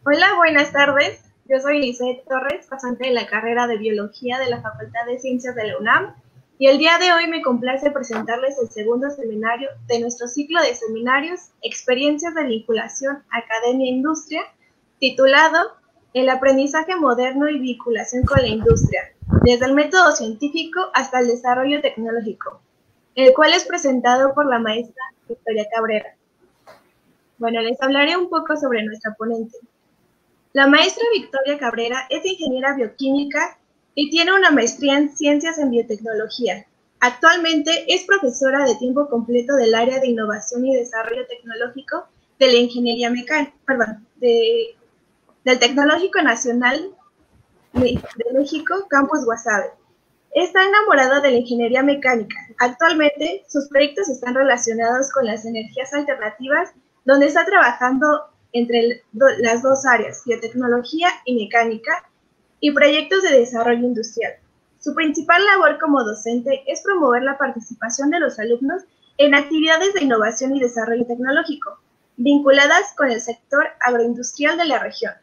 Hola, buenas tardes. Yo soy Lisette Torres, pasante de la carrera de Biología de la Facultad de Ciencias de la UNAM, y el día de hoy me complace presentarles el segundo seminario de nuestro ciclo de seminarios Experiencias de vinculación Academia-Industria, titulado El aprendizaje moderno y vinculación con la industria, desde el método científico hasta el desarrollo tecnológico, el cual es presentado por la maestra Victoria Cabrera. Bueno, les hablaré un poco sobre nuestra ponente. La maestra Victoria Cabrera es ingeniera bioquímica y tiene una maestría en Ciencias en Biotecnología. Actualmente es profesora de tiempo completo del área de Innovación y Desarrollo Tecnológico de la Ingeniería Mecánica, del Tecnológico Nacional de México, Campus Guasave. Está enamorada de la ingeniería mecánica. Actualmente, sus proyectos están relacionados con las energías alternativas, donde está trabajando entre las dos áreas, biotecnología y mecánica, y proyectos de desarrollo industrial. Su principal labor como docente es promover la participación de los alumnos en actividades de innovación y desarrollo tecnológico, vinculadas con el sector agroindustrial de la región.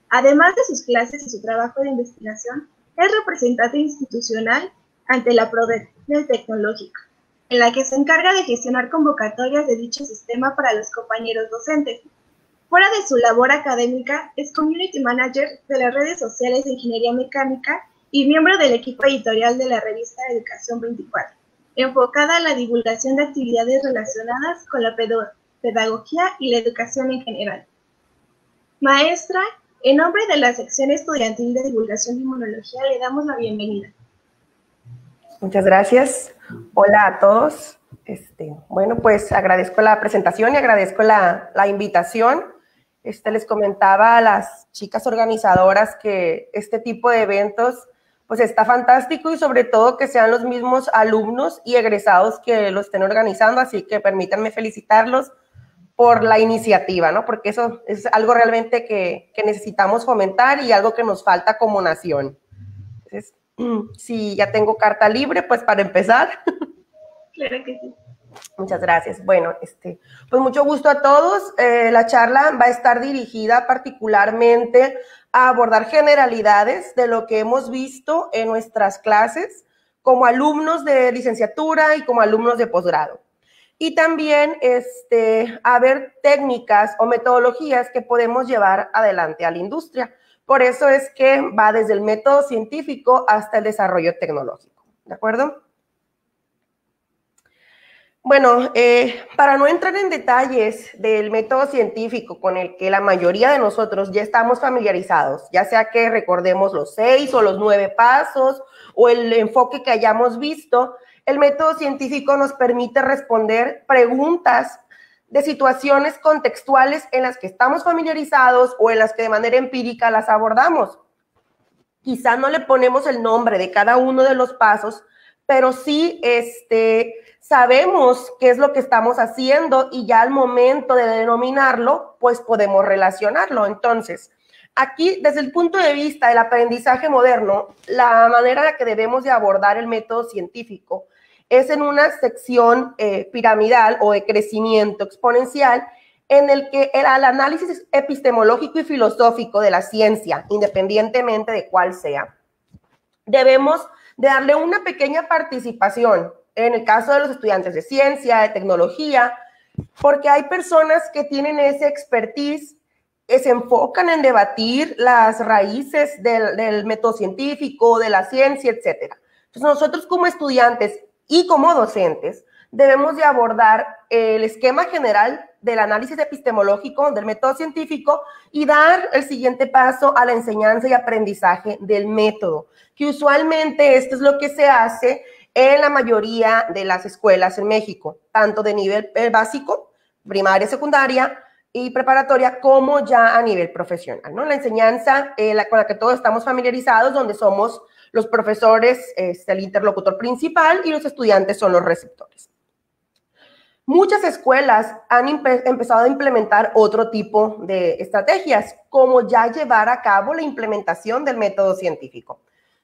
Además de sus clases y su trabajo de investigación, es representante institucional ante la PRODEC del Tecnológico, en la que se encarga de gestionar convocatorias de dicho sistema para los compañeros docentes. Fuera de su labor académica, es Community Manager de las redes sociales de Ingeniería Mecánica y miembro del equipo editorial de la revista Educación 24, enfocada a la divulgación de actividades relacionadas con la pedagogía y la educación en general. Maestra, en nombre de la sección estudiantil de divulgación de inmunología, le damos la bienvenida. Muchas gracias. Hola a todos. Bueno, pues agradezco la presentación y agradezco la invitación. Les comentaba a las chicas organizadoras que este tipo de eventos pues está fantástico y sobre todo que sean los mismos alumnos y egresados que lo estén organizando, así que permítanme felicitarlos por la iniciativa, ¿no? Porque eso es algo realmente que necesitamos fomentar y algo que nos falta como nación. Entonces, sí, ya tengo carta libre, pues para empezar. Claro que sí. Muchas gracias. Bueno, pues mucho gusto a todos. La charla va a estar dirigida particularmente a abordar generalidades de lo que hemos visto en nuestras clases como alumnos de licenciatura y como alumnos de posgrado. Y también a ver técnicas o metodologías que podemos llevar adelante a la industria. Por eso es que va desde el método científico hasta el desarrollo tecnológico. ¿De acuerdo? Bueno, para no entrar en detalles del método científico con el que la mayoría de nosotros ya estamos familiarizados, ya sea que recordemos los 6 o los 9 pasos o el enfoque que hayamos visto, el método científico nos permite responder preguntas de situaciones contextuales en las que estamos familiarizados o en las que de manera empírica las abordamos. Quizá no le ponemos el nombre de cada uno de los pasos, pero sí sabemos qué es lo que estamos haciendo y ya al momento de denominarlo, pues podemos relacionarlo. Entonces, aquí, desde el punto de vista del aprendizaje moderno, la manera en la que debemos de abordar el método científico es en una sección piramidal o de crecimiento exponencial en el que el análisis epistemológico y filosófico de la ciencia, independientemente de cuál sea, debemos de darle una pequeña participación en el caso de los estudiantes de ciencia, de tecnología, porque hay personas que tienen ese expertise, que se enfocan en debatir las raíces del método científico, de la ciencia, etc. Entonces nosotros como estudiantes y como docentes debemos de abordar el esquema general del análisis epistemológico del método científico y dar el siguiente paso a la enseñanza y aprendizaje del método, que usualmente esto es lo que se hace en la mayoría de las escuelas en México, tanto de nivel básico, primaria, secundaria y preparatoria, como ya a nivel profesional, ¿no? La enseñanza con la que todos estamos familiarizados, donde somos los profesores, el interlocutor principal y los estudiantes son los receptores. Muchas escuelas han empezado a implementar otro tipo de estrategias, como ya llevar a cabo la implementación del método científico.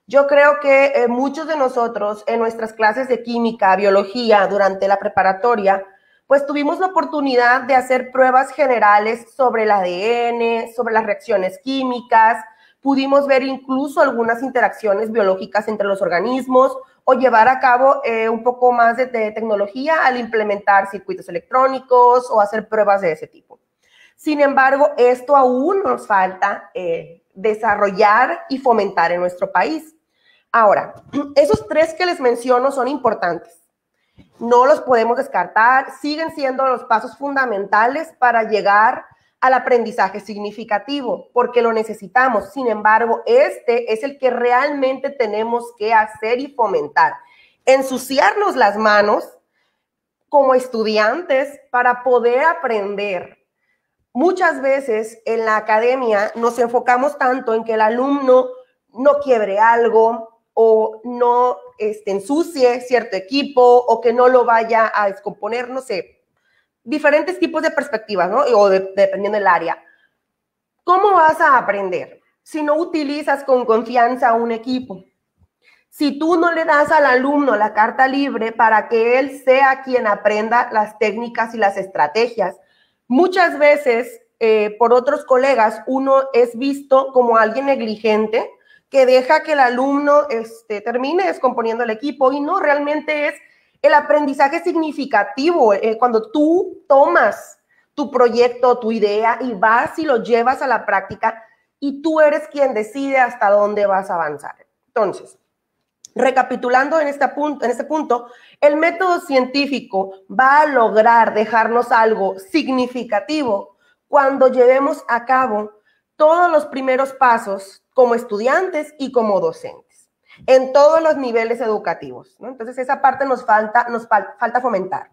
Yo creo que muchos de nosotros en nuestras clases de química, biología, durante la preparatoria, pues tuvimos la oportunidad de hacer pruebas generales sobre el ADN, sobre las reacciones químicas, pudimos ver incluso algunas interacciones biológicas entre los organismos o llevar a cabo un poco más de tecnología al implementar circuitos electrónicos o hacer pruebas de ese tipo. Sin embargo, esto aún nos falta desarrollar y fomentar en nuestro país. Ahora, esos 3 que les menciono son importantes. No los podemos descartar, siguen siendo los pasos fundamentales para llegar al aprendizaje significativo, porque lo necesitamos. Sin embargo, este es el que realmente tenemos que hacer y fomentar. Ensuciarnos las manos como estudiantes para poder aprender. Muchas veces en la academia nos enfocamos tanto en que el alumno no quiebre algo o no ensucie cierto equipo o que no lo vaya a descomponer, no sé, diferentes tipos de perspectivas, ¿no? O dependiendo del área. ¿Cómo vas a aprender si no utilizas con confianza a un equipo? Si tú no le das al alumno la carta libre para que él sea quien aprenda las técnicas y las estrategias, muchas veces por otros colegas uno es visto como alguien negligente que deja que el alumno termine descomponiendo el equipo y no, realmente es el aprendizaje significativo, cuando tú tomas tu proyecto, tu idea y vas y lo llevas a la práctica y tú eres quien decide hasta dónde vas a avanzar. Entonces, recapitulando en este punto, el método científico va a lograr dejarnos algo significativo cuando llevemos a cabo todos los primeros pasos como estudiantes y como docentes, en todos los niveles educativos, ¿no? Entonces, esa parte nos falta fomentar.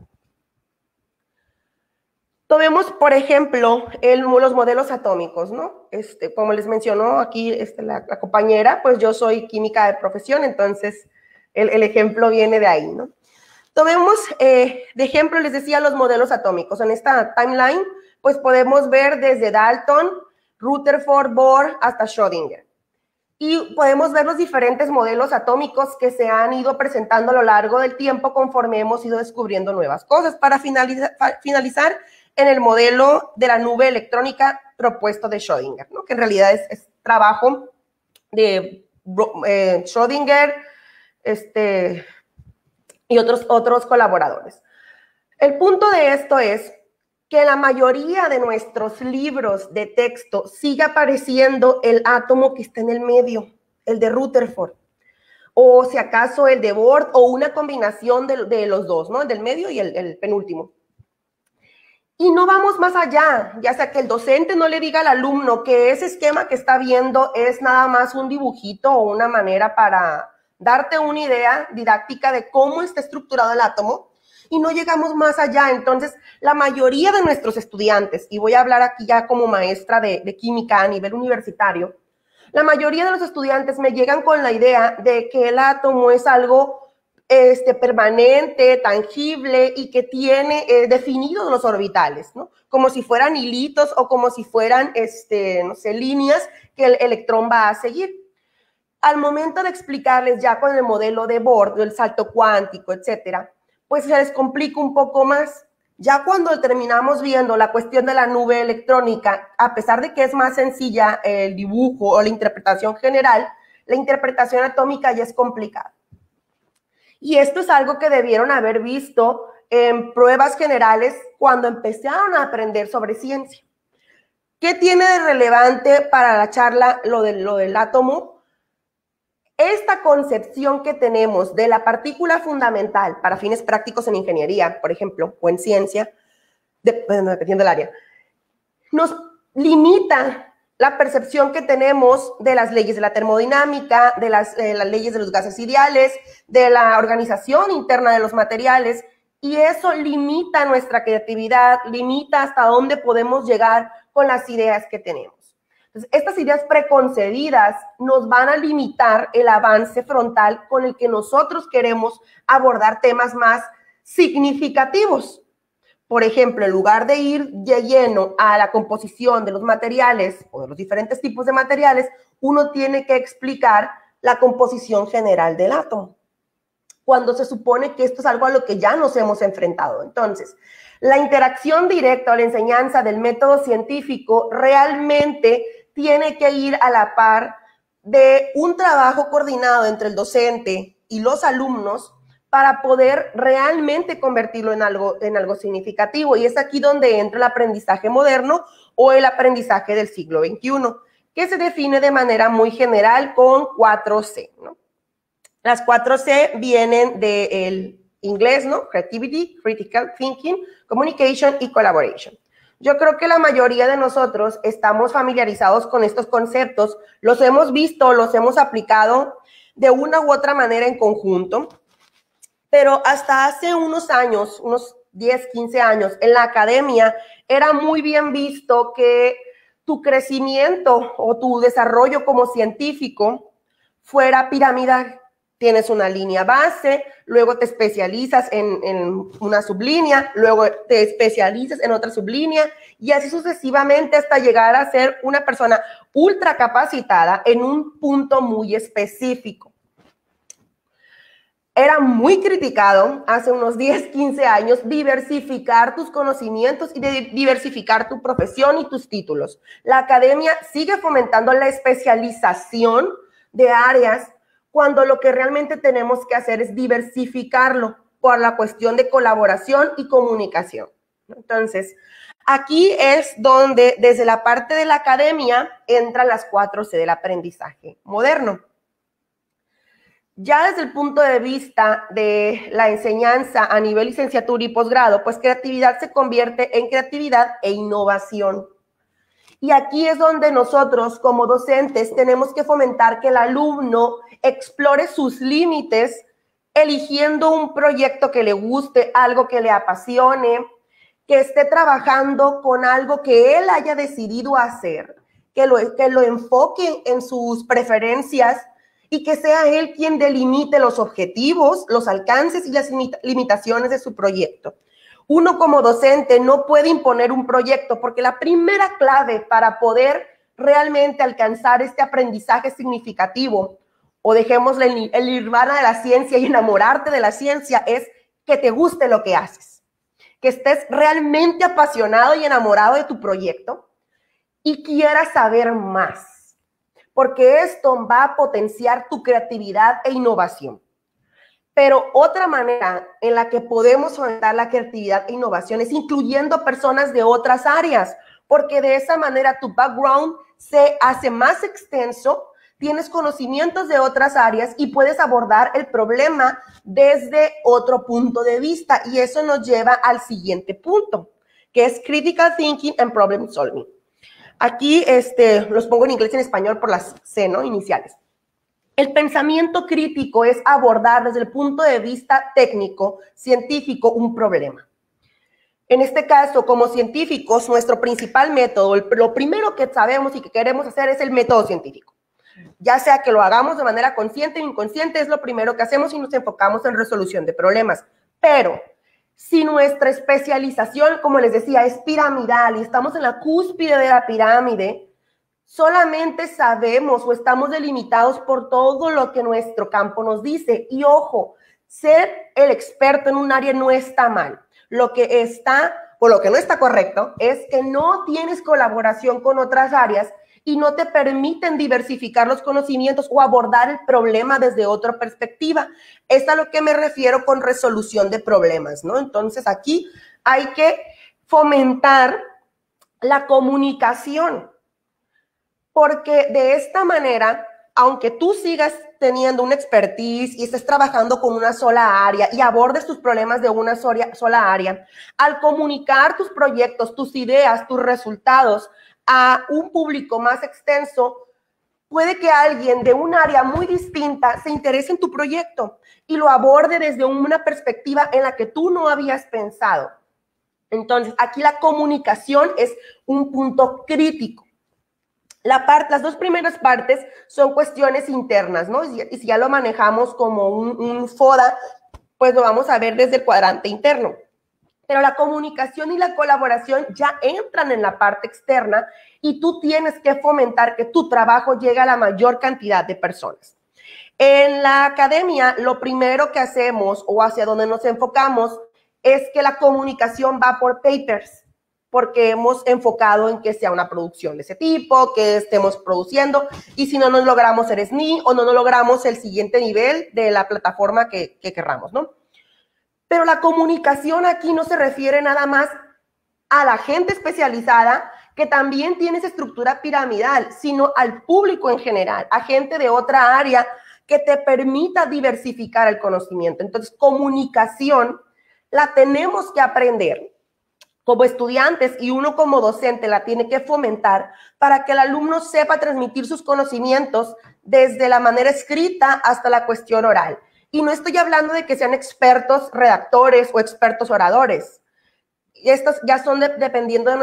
Tomemos, por ejemplo, los modelos atómicos, ¿no? Como les mencionó aquí la compañera, pues yo soy química de profesión, entonces el ejemplo viene de ahí, ¿no? Tomemos de ejemplo, les decía, los modelos atómicos. En esta timeline, pues podemos ver desde Dalton, Rutherford, Bohr, hasta Schrödinger. Y podemos ver los diferentes modelos atómicos que se han ido presentando a lo largo del tiempo conforme hemos ido descubriendo nuevas cosas para finalizar en el modelo de la nube electrónica propuesto de Schrödinger, ¿no? Que en realidad es trabajo de Schrödinger y otros colaboradores. El punto de esto es que la mayoría de nuestros libros de texto sigue apareciendo el átomo que está en el medio, el de Rutherford, o si acaso el de Bohr, o una combinación de los dos, ¿no? El del medio y el penúltimo. Y no vamos más allá, ya sea que el docente no le diga al alumno que ese esquema que está viendo es nada más un dibujito o una manera para darte una idea didáctica de cómo está estructurado el átomo, y no llegamos más allá. Entonces, la mayoría de nuestros estudiantes, y voy a hablar aquí ya como maestra de química a nivel universitario, la mayoría de los estudiantes me llegan con la idea de que el átomo es algo permanente, tangible y que tiene definidos los orbitales, ¿no? Como si fueran hilitos o como si fueran, no sé, líneas que el electrón va a seguir. Al momento de explicarles ya con el modelo de Bohr, el salto cuántico, etcétera, pues se les complica un poco más. Ya cuando terminamos viendo la cuestión de la nube electrónica, a pesar de que es más sencilla el dibujo o la interpretación general, la interpretación atómica ya es complicada. Y esto es algo que debieron haber visto en pruebas generales cuando empezaron a aprender sobre ciencia. ¿Qué tiene de relevante para la charla lo del átomo? Esta concepción que tenemos de la partícula fundamental para fines prácticos en ingeniería, por ejemplo, o en ciencia, dependiendo del área, nos limita la percepción que tenemos de las leyes de la termodinámica, de las leyes de los gases ideales, de la organización interna de los materiales, y eso limita nuestra creatividad, limita hasta dónde podemos llegar con las ideas que tenemos. Entonces, estas ideas preconcebidas nos van a limitar el avance frontal con el que nosotros queremos abordar temas más significativos. Por ejemplo, en lugar de ir de lleno a la composición de los materiales o de los diferentes tipos de materiales, uno tiene que explicar la composición general del átomo, cuando se supone que esto es algo a lo que ya nos hemos enfrentado. Entonces, La interacción directa o la enseñanza del método científico realmente tiene que ir a la par de un trabajo coordinado entre el docente y los alumnos para poder realmente convertirlo en algo significativo. Y es aquí donde entra el aprendizaje moderno o el aprendizaje del siglo XXI, que se define de manera muy general con 4C, ¿no? Las 4C vienen del inglés, ¿no? Creativity, Critical Thinking, Communication y Collaboration. Yo creo que la mayoría de nosotros estamos familiarizados con estos conceptos, los hemos visto, los hemos aplicado de una u otra manera en conjunto, pero hasta hace unos años, unos 10, 15 años, en la academia era muy bien visto que tu crecimiento o tu desarrollo como científico fuera piramidal. Tienes una línea base, luego te especializas en una sublínea, luego te especializas en otra sublínea y así sucesivamente hasta llegar a ser una persona ultra capacitada en un punto muy específico. Era muy criticado hace unos 10, 15 años diversificar tus conocimientos y diversificar tu profesión y tus títulos. La academia sigue fomentando la especialización de áreas cuando lo que realmente tenemos que hacer es diversificarlo por la cuestión de colaboración y comunicación. Entonces, aquí es donde desde la parte de la academia entran las 4C del aprendizaje moderno. Ya desde el punto de vista de la enseñanza a nivel licenciatura y posgrado, pues creatividad se convierte en creatividad e innovación. Y aquí es donde nosotros como docentes tenemos que fomentar que el alumno explore sus límites eligiendo un proyecto que le guste, algo que le apasione, que esté trabajando con algo que él haya decidido hacer, que lo enfoque en sus preferencias y que sea él quien delimite los objetivos, los alcances y las limitaciones de su proyecto. Uno como docente no puede imponer un proyecto porque la primera clave para poder realmente alcanzar este aprendizaje significativo, o dejémosle el nirvana de la ciencia y enamorarte de la ciencia, es que te guste lo que haces, que estés realmente apasionado y enamorado de tu proyecto y quieras saber más, porque esto va a potenciar tu creatividad e innovación. Pero otra manera en la que podemos fomentar la creatividad e innovación es incluyendo personas de otras áreas, porque de esa manera tu background se hace más extenso, tienes conocimientos de otras áreas y puedes abordar el problema desde otro punto de vista. Y eso nos lleva al siguiente punto, que es Critical Thinking and Problem Solving. Aquí los pongo en inglés y en español por las C, ¿no? Iniciales. El pensamiento crítico es abordar desde el punto de vista técnico, científico, un problema. En este caso, como científicos, nuestro principal método, lo primero que sabemos y que queremos hacer es el método científico. Ya sea que lo hagamos de manera consciente o inconsciente, es lo primero que hacemos y nos enfocamos en resolución de problemas. Pero si nuestra especialización, como les decía, es piramidal y estamos en la cúspide de la pirámide, solamente sabemos o estamos delimitados por todo lo que nuestro campo nos dice. Y ojo, ser el experto en un área no está mal. Lo que está, o lo que no está correcto, es que no tienes colaboración con otras áreas y no te permiten diversificar los conocimientos o abordar el problema desde otra perspectiva. Es a lo que me refiero con resolución de problemas, ¿no? Entonces aquí hay que fomentar la comunicación, porque de esta manera, aunque tú sigas teniendo una expertise y estés trabajando con una sola área y abordes tus problemas de una sola área, al comunicar tus proyectos, tus ideas, tus resultados a un público más extenso, puede que alguien de un área muy distinta se interese en tu proyecto y lo aborde desde una perspectiva en la que tú no habías pensado. Entonces, aquí la comunicación es un punto crítico. Las dos primeras partes son cuestiones internas, ¿no? Y si ya lo manejamos como un FODA, pues lo vamos a ver desde el cuadrante interno. Pero la comunicación y la colaboración ya entran en la parte externa y tú tienes que fomentar que tu trabajo llegue a la mayor cantidad de personas. En la academia, lo primero que hacemos o hacia donde nos enfocamos es que la comunicación va por papers, porque hemos enfocado en que sea una producción de ese tipo, que estemos produciendo, y si no nos logramos el SNI o no nos logramos el siguiente nivel de la plataforma que querramos, ¿no? Pero la comunicación aquí no se refiere nada más a la gente especializada, que también tiene esa estructura piramidal, sino al público en general, a gente de otra área que te permita diversificar el conocimiento. Entonces, comunicación la tenemos que aprender como estudiantes, y uno como docente la tiene que fomentar para que el alumno sepa transmitir sus conocimientos desde la manera escrita hasta la cuestión oral. Y no estoy hablando de que sean expertos redactores o expertos oradores. Estos ya son dependiendo de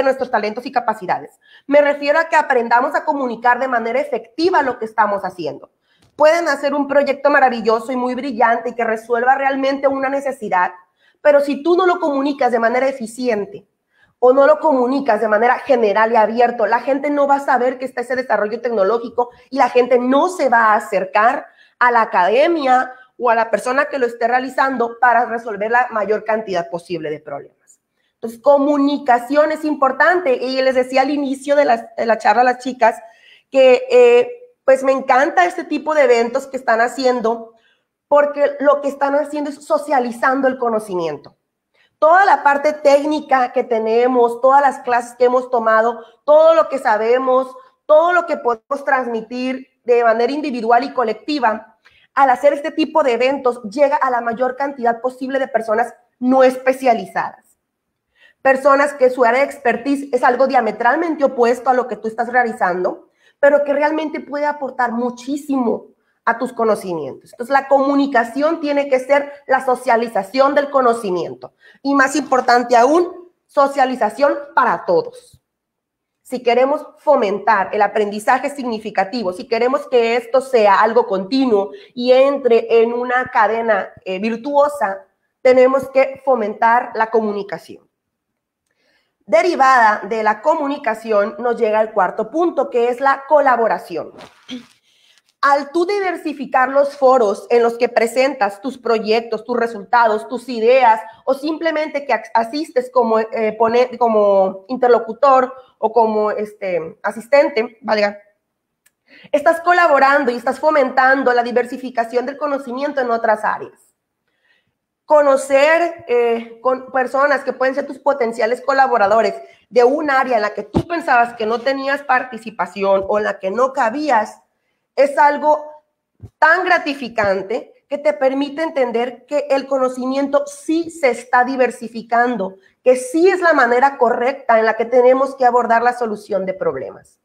nuestros talentos y capacidades. Me refiero a que aprendamos a comunicar de manera efectiva lo que estamos haciendo. Pueden hacer un proyecto maravilloso y muy brillante y que resuelva realmente una necesidad, pero si tú no lo comunicas de manera eficiente o no lo comunicas de manera general y abierto, la gente no va a saber que está ese desarrollo tecnológico y la gente no se va a acercar a la academia o a la persona que lo esté realizando para resolver la mayor cantidad posible de problemas. Entonces, comunicación es importante. Y les decía al inicio de la charla a las chicas que pues me encanta este tipo de eventos que están haciendo, porque lo que están haciendo es socializando el conocimiento. Toda la parte técnica que tenemos, todas las clases que hemos tomado, todo lo que sabemos, todo lo que podemos transmitir de manera individual y colectiva, al hacer este tipo de eventos, llega a la mayor cantidad posible de personas no especializadas. Personas que su área de expertise es algo diametralmente opuesto a lo que tú estás realizando, pero que realmente puede aportar muchísimo a tus conocimientos. Entonces, la comunicación tiene que ser la socialización del conocimiento. Y más importante aún, socialización para todos. Si queremos fomentar el aprendizaje significativo, si queremos que esto sea algo continuo y entre en una cadena virtuosa, tenemos que fomentar la comunicación. Derivada de la comunicación nos llega el cuarto punto, que es la colaboración. Al tú diversificar los foros en los que presentas tus proyectos, tus resultados, tus ideas, o simplemente que asistes como interlocutor o como asistente, valga, estás colaborando y estás fomentando la diversificación del conocimiento en otras áreas. Conocer con personas que pueden ser tus potenciales colaboradores de un área en la que tú pensabas que no tenías participación o en la que no cabías, es algo tan gratificante que te permite entender que el conocimiento sí se está diversificando, que sí es la manera correcta en la que tenemos que abordar la solución de problemas.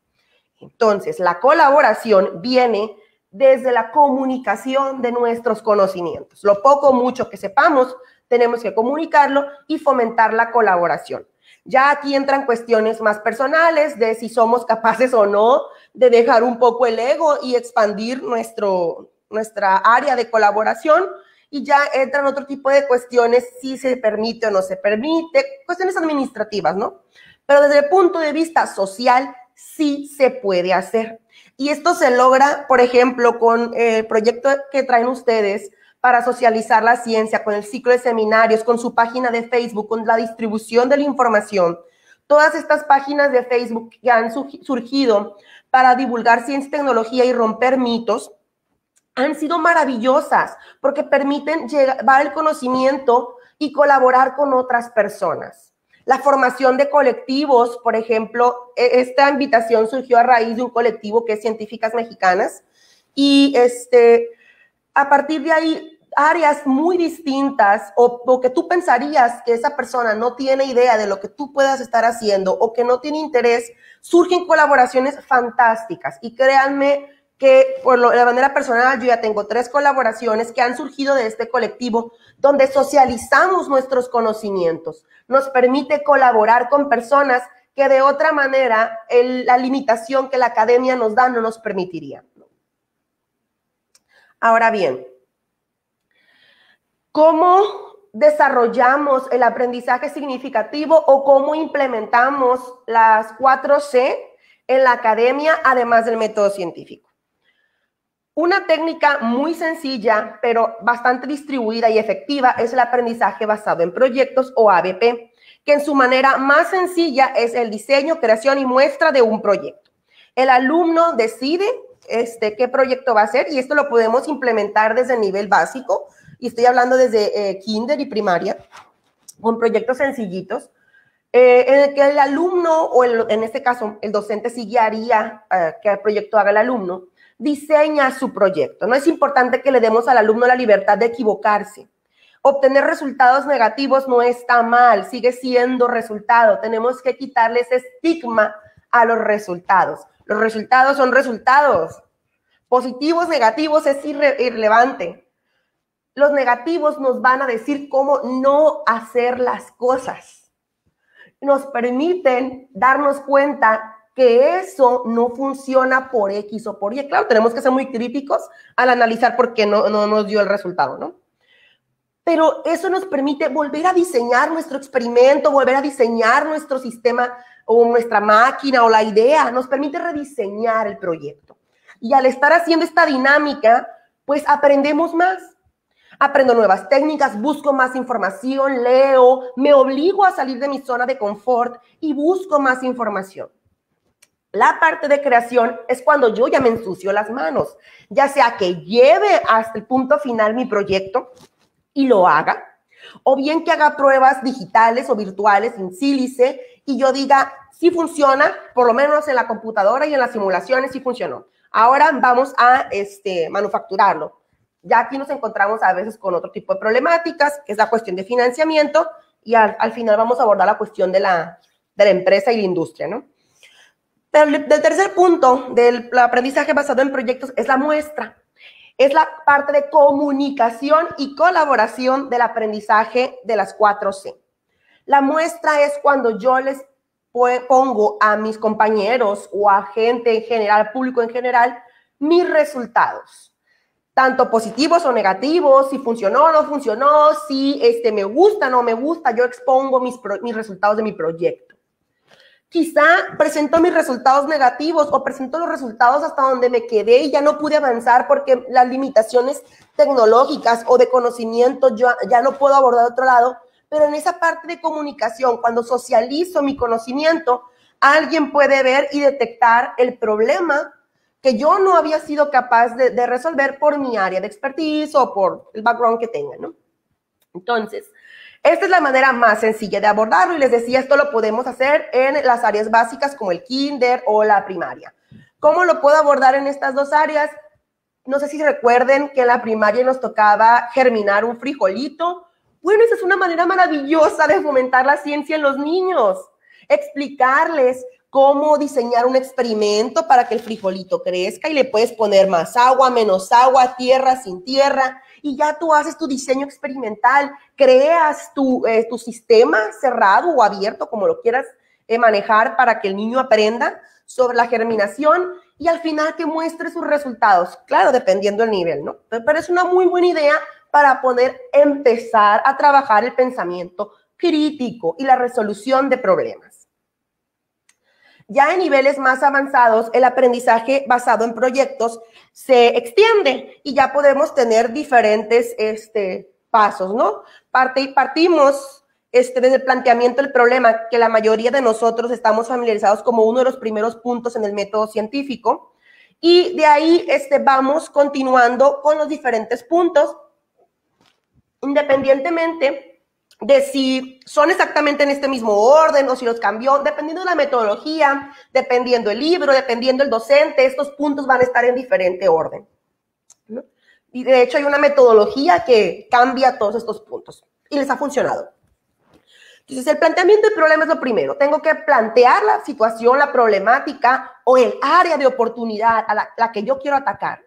Entonces, la colaboración viene desde la comunicación de nuestros conocimientos. Lo poco o mucho que sepamos, tenemos que comunicarlo y fomentar la colaboración. Ya aquí entran cuestiones más personales de si somos capaces o no de dejar un poco el ego y expandir nuestra área de colaboración, y ya entran otro tipo de cuestiones, si se permite o no se permite, cuestiones administrativas, ¿no? Pero desde el punto de vista social, sí se puede hacer. Y esto se logra, por ejemplo, con el proyecto que traen ustedes para socializar la ciencia, con el ciclo de seminarios, con su página de Facebook, con la distribución de la información. Todas estas páginas de Facebook que han surgido para divulgar ciencia y tecnología y romper mitos han sido maravillosas porque permiten llevar el conocimiento y colaborar con otras personas. La formación de colectivos, por ejemplo, esta invitación surgió a raíz de un colectivo que es Científicas Mexicanas, y a partir de ahí, áreas muy distintas o que tú pensarías que esa persona no tiene idea de lo que tú puedas estar haciendo o que no tiene interés, surgen colaboraciones fantásticas. Y créanme que de manera personal yo ya tengo 3 colaboraciones que han surgido de este colectivo donde socializamos nuestros conocimientos. Nos permite colaborar con personas que de otra manera la limitación que la academia nos da no nos permitiría. Ahora bien, ¿cómo desarrollamos el aprendizaje significativo o cómo implementamos las 4C en la academia, además del método científico? Una técnica muy sencilla, pero bastante distribuida y efectiva es el aprendizaje basado en proyectos o ABP, que en su manera más sencilla es el diseño, creación y muestra de un proyecto. El alumno decide qué proyecto va a hacer y esto lo podemos implementar desde el nivel básico, y estoy hablando desde kinder y primaria, con proyectos sencillitos, en el que el alumno, o en este caso el docente sí guiaría que el proyecto haga el alumno, diseña su proyecto. No es importante que le demos al alumno la libertad de equivocarse. Obtener resultados negativos no está mal, sigue siendo resultado. Tenemos que quitarle ese estigma a los resultados. Los resultados son resultados. Positivos, negativos, es irrelevante. Los negativos nos van a decir cómo no hacer las cosas. Nos permiten darnos cuenta que eso no funciona por X o por Y. Claro, tenemos que ser muy críticos al analizar por qué no nos dio el resultado, ¿no? Pero eso nos permite volver a diseñar nuestro experimento, volver a diseñar nuestro sistema o nuestra máquina o la idea. Nos permite rediseñar el proyecto. Y al estar haciendo esta dinámica, pues aprendemos más. Aprendo nuevas técnicas, busco más información, leo, me obligo a salir de mi zona de confort y busco más información. La parte de creación es cuando yo ya me ensucio las manos, ya sea que lleve hasta el punto final mi proyecto y lo haga, o bien que haga pruebas digitales o virtuales in sílice y yo diga, sí funciona, por lo menos en la computadora y en las simulaciones sí funcionó. Ahora vamos a manufacturarlo. Ya aquí nos encontramos a veces con otro tipo de problemáticas, que es la cuestión de financiamiento, y al final vamos a abordar la cuestión de la empresa y la industria, ¿no? Del tercer punto del aprendizaje basado en proyectos es la muestra. Es la parte de comunicación y colaboración del aprendizaje de las 4C. La muestra es cuando yo les pongo a mis compañeros o a gente en general, público en general, mis resultados. Tanto positivos o negativos, si funcionó o no funcionó, si me gusta o no me gusta, yo expongo mis resultados de mi proyecto. Quizá presento mis resultados negativos o presento los resultados hasta donde me quedé y ya no pude avanzar porque las limitaciones tecnológicas o de conocimiento yo ya no puedo abordar de otro lado, pero en esa parte de comunicación, cuando socializo mi conocimiento, alguien puede ver y detectar el problema que yo no había sido capaz de resolver por mi área de expertise o por el background que tenga, ¿no? Entonces, esta es la manera más sencilla de abordarlo y les decía, esto lo podemos hacer en las áreas básicas como el kinder o la primaria. ¿Cómo lo puedo abordar en estas dos áreas? No sé si recuerden que en la primaria nos tocaba germinar un frijolito. Bueno, esa es una manera maravillosa de fomentar la ciencia en los niños. Explicarles cómo diseñar un experimento para que el frijolito crezca y le puedes poner más agua, menos agua, tierra, sin tierra. Y ya tú haces tu diseño experimental, creas tu sistema cerrado o abierto, como lo quieras manejar para que el niño aprenda sobre la germinación y al final que muestre sus resultados. Claro, dependiendo del nivel, ¿no? Pero es una muy buena idea para poder empezar a trabajar el pensamiento crítico y la resolución de problemas. Ya en niveles más avanzados, el aprendizaje basado en proyectos se extiende y ya podemos tener diferentes pasos, ¿no? Partimos desde el planteamiento del problema, que la mayoría de nosotros estamos familiarizados como uno de los primeros puntos en el método científico, y de ahí vamos continuando con los diferentes puntos, independientemente de si son exactamente en este mismo orden o si los cambió, dependiendo de la metodología, dependiendo el libro, dependiendo el docente, estos puntos van a estar en diferente orden, ¿no? Y de hecho hay una metodología que cambia todos estos puntos y les ha funcionado. Entonces el planteamiento del problema es lo primero. Tengo que plantear la situación, la problemática o el área de oportunidad a la que yo quiero atacar.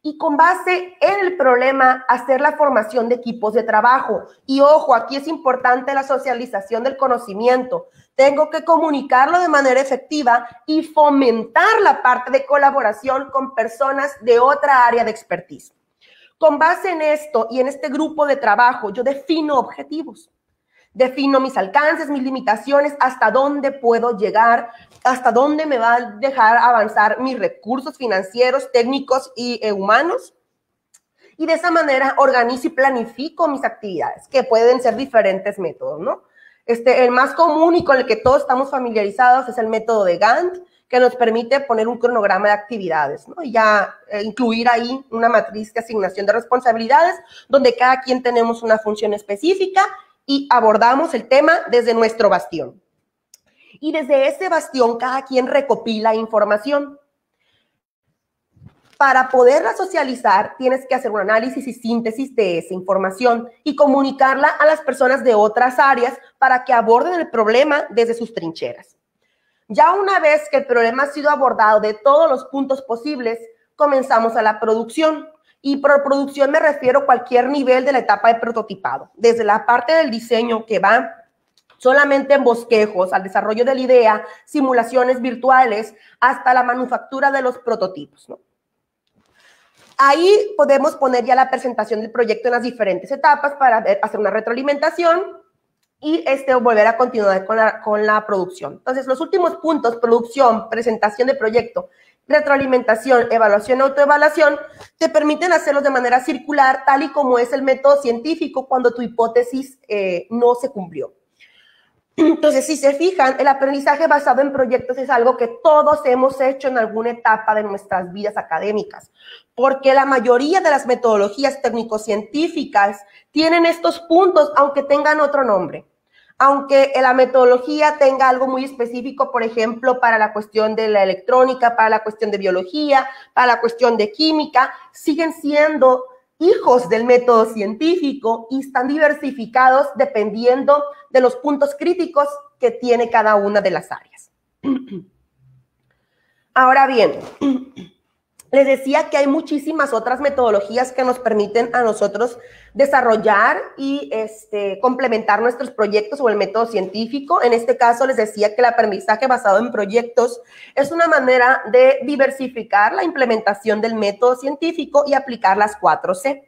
Y con base en el problema, hacer la formación de equipos de trabajo. Y ojo, aquí es importante la socialización del conocimiento. Tengo que comunicarlo de manera efectiva y fomentar la parte de colaboración con personas de otra área de expertise. Con base en esto y en este grupo de trabajo, yo defino objetivos. defino mis alcances, mis limitaciones, hasta dónde puedo llegar, hasta dónde me va a dejar avanzar mis recursos financieros, técnicos y humanos. Y de esa manera organizo y planifico mis actividades, que pueden ser diferentes métodos, ¿no? El más común y con el que todos estamos familiarizados es el método de Gantt, que nos permite poner un cronograma de actividades, ¿no? Y ya incluir ahí una matriz de asignación de responsabilidades, donde cada quien tenemos una función específica y abordamos el tema desde nuestro bastión. Y desde ese bastión cada quien recopila información. Para poderla socializar, tienes que hacer un análisis y síntesis de esa información y comunicarla a las personas de otras áreas para que aborden el problema desde sus trincheras. Ya una vez que el problema ha sido abordado de todos los puntos posibles, comenzamos a la producción. Y por producción me refiero a cualquier nivel de la etapa de prototipado, desde la parte del diseño que va solamente en bosquejos, al desarrollo de la idea, simulaciones virtuales, hasta la manufactura de los prototipos, ¿no? Ahí podemos poner ya la presentación del proyecto en las diferentes etapas para hacer una retroalimentación y volver a continuar con la producción. Entonces, los últimos puntos, producción, presentación de proyecto, retroalimentación, evaluación, autoevaluación, te permiten hacerlos de manera circular, tal y como es el método científico cuando tu hipótesis no se cumplió. Entonces, si se fijan, el aprendizaje basado en proyectos es algo que todos hemos hecho en alguna etapa de nuestras vidas académicas, porque la mayoría de las metodologías técnico-científicas tienen estos puntos, aunque tengan otro nombre. Aunque la metodología tenga algo muy específico, por ejemplo, para la cuestión de la electrónica, para la cuestión de biología, para la cuestión de química, siguen siendo hijos del método científico y están diversificados dependiendo de los puntos críticos que tiene cada una de las áreas. Ahora bien, les decía que hay muchísimas otras metodologías que nos permiten a nosotros desarrollar y complementar nuestros proyectos o el método científico. En este caso, les decía que el aprendizaje basado en proyectos es una manera de diversificar la implementación del método científico y aplicar las 4C.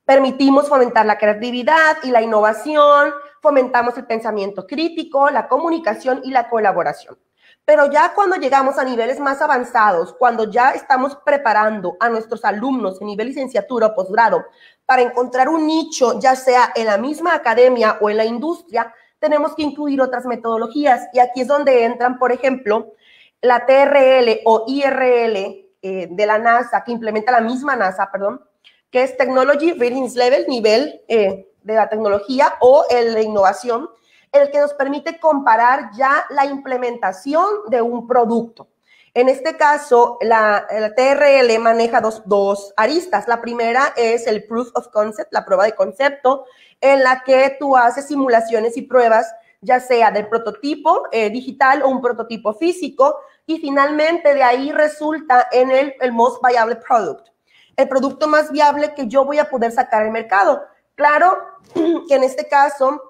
Permitimos fomentar la creatividad y la innovación, fomentamos el pensamiento crítico, la comunicación y la colaboración. Pero ya cuando llegamos a niveles más avanzados, cuando ya estamos preparando a nuestros alumnos en nivel licenciatura o posgrado para encontrar un nicho, ya sea en la misma academia o en la industria, tenemos que incluir otras metodologías. Y aquí es donde entran, por ejemplo, la TRL o IRL de la NASA, que implementa la misma NASA, perdón, que es Technology Readiness Level, nivel de la tecnología o el de innovación, el que nos permite comparar ya la implementación de un producto. En este caso, la TRL maneja dos aristas. La primera es el Proof of Concept, la prueba de concepto, en la que tú haces simulaciones y pruebas, ya sea del prototipo digital o un prototipo físico, y finalmente de ahí resulta en el Most Viable Product, el producto más viable que yo voy a poder sacar al mercado. Claro que en este caso,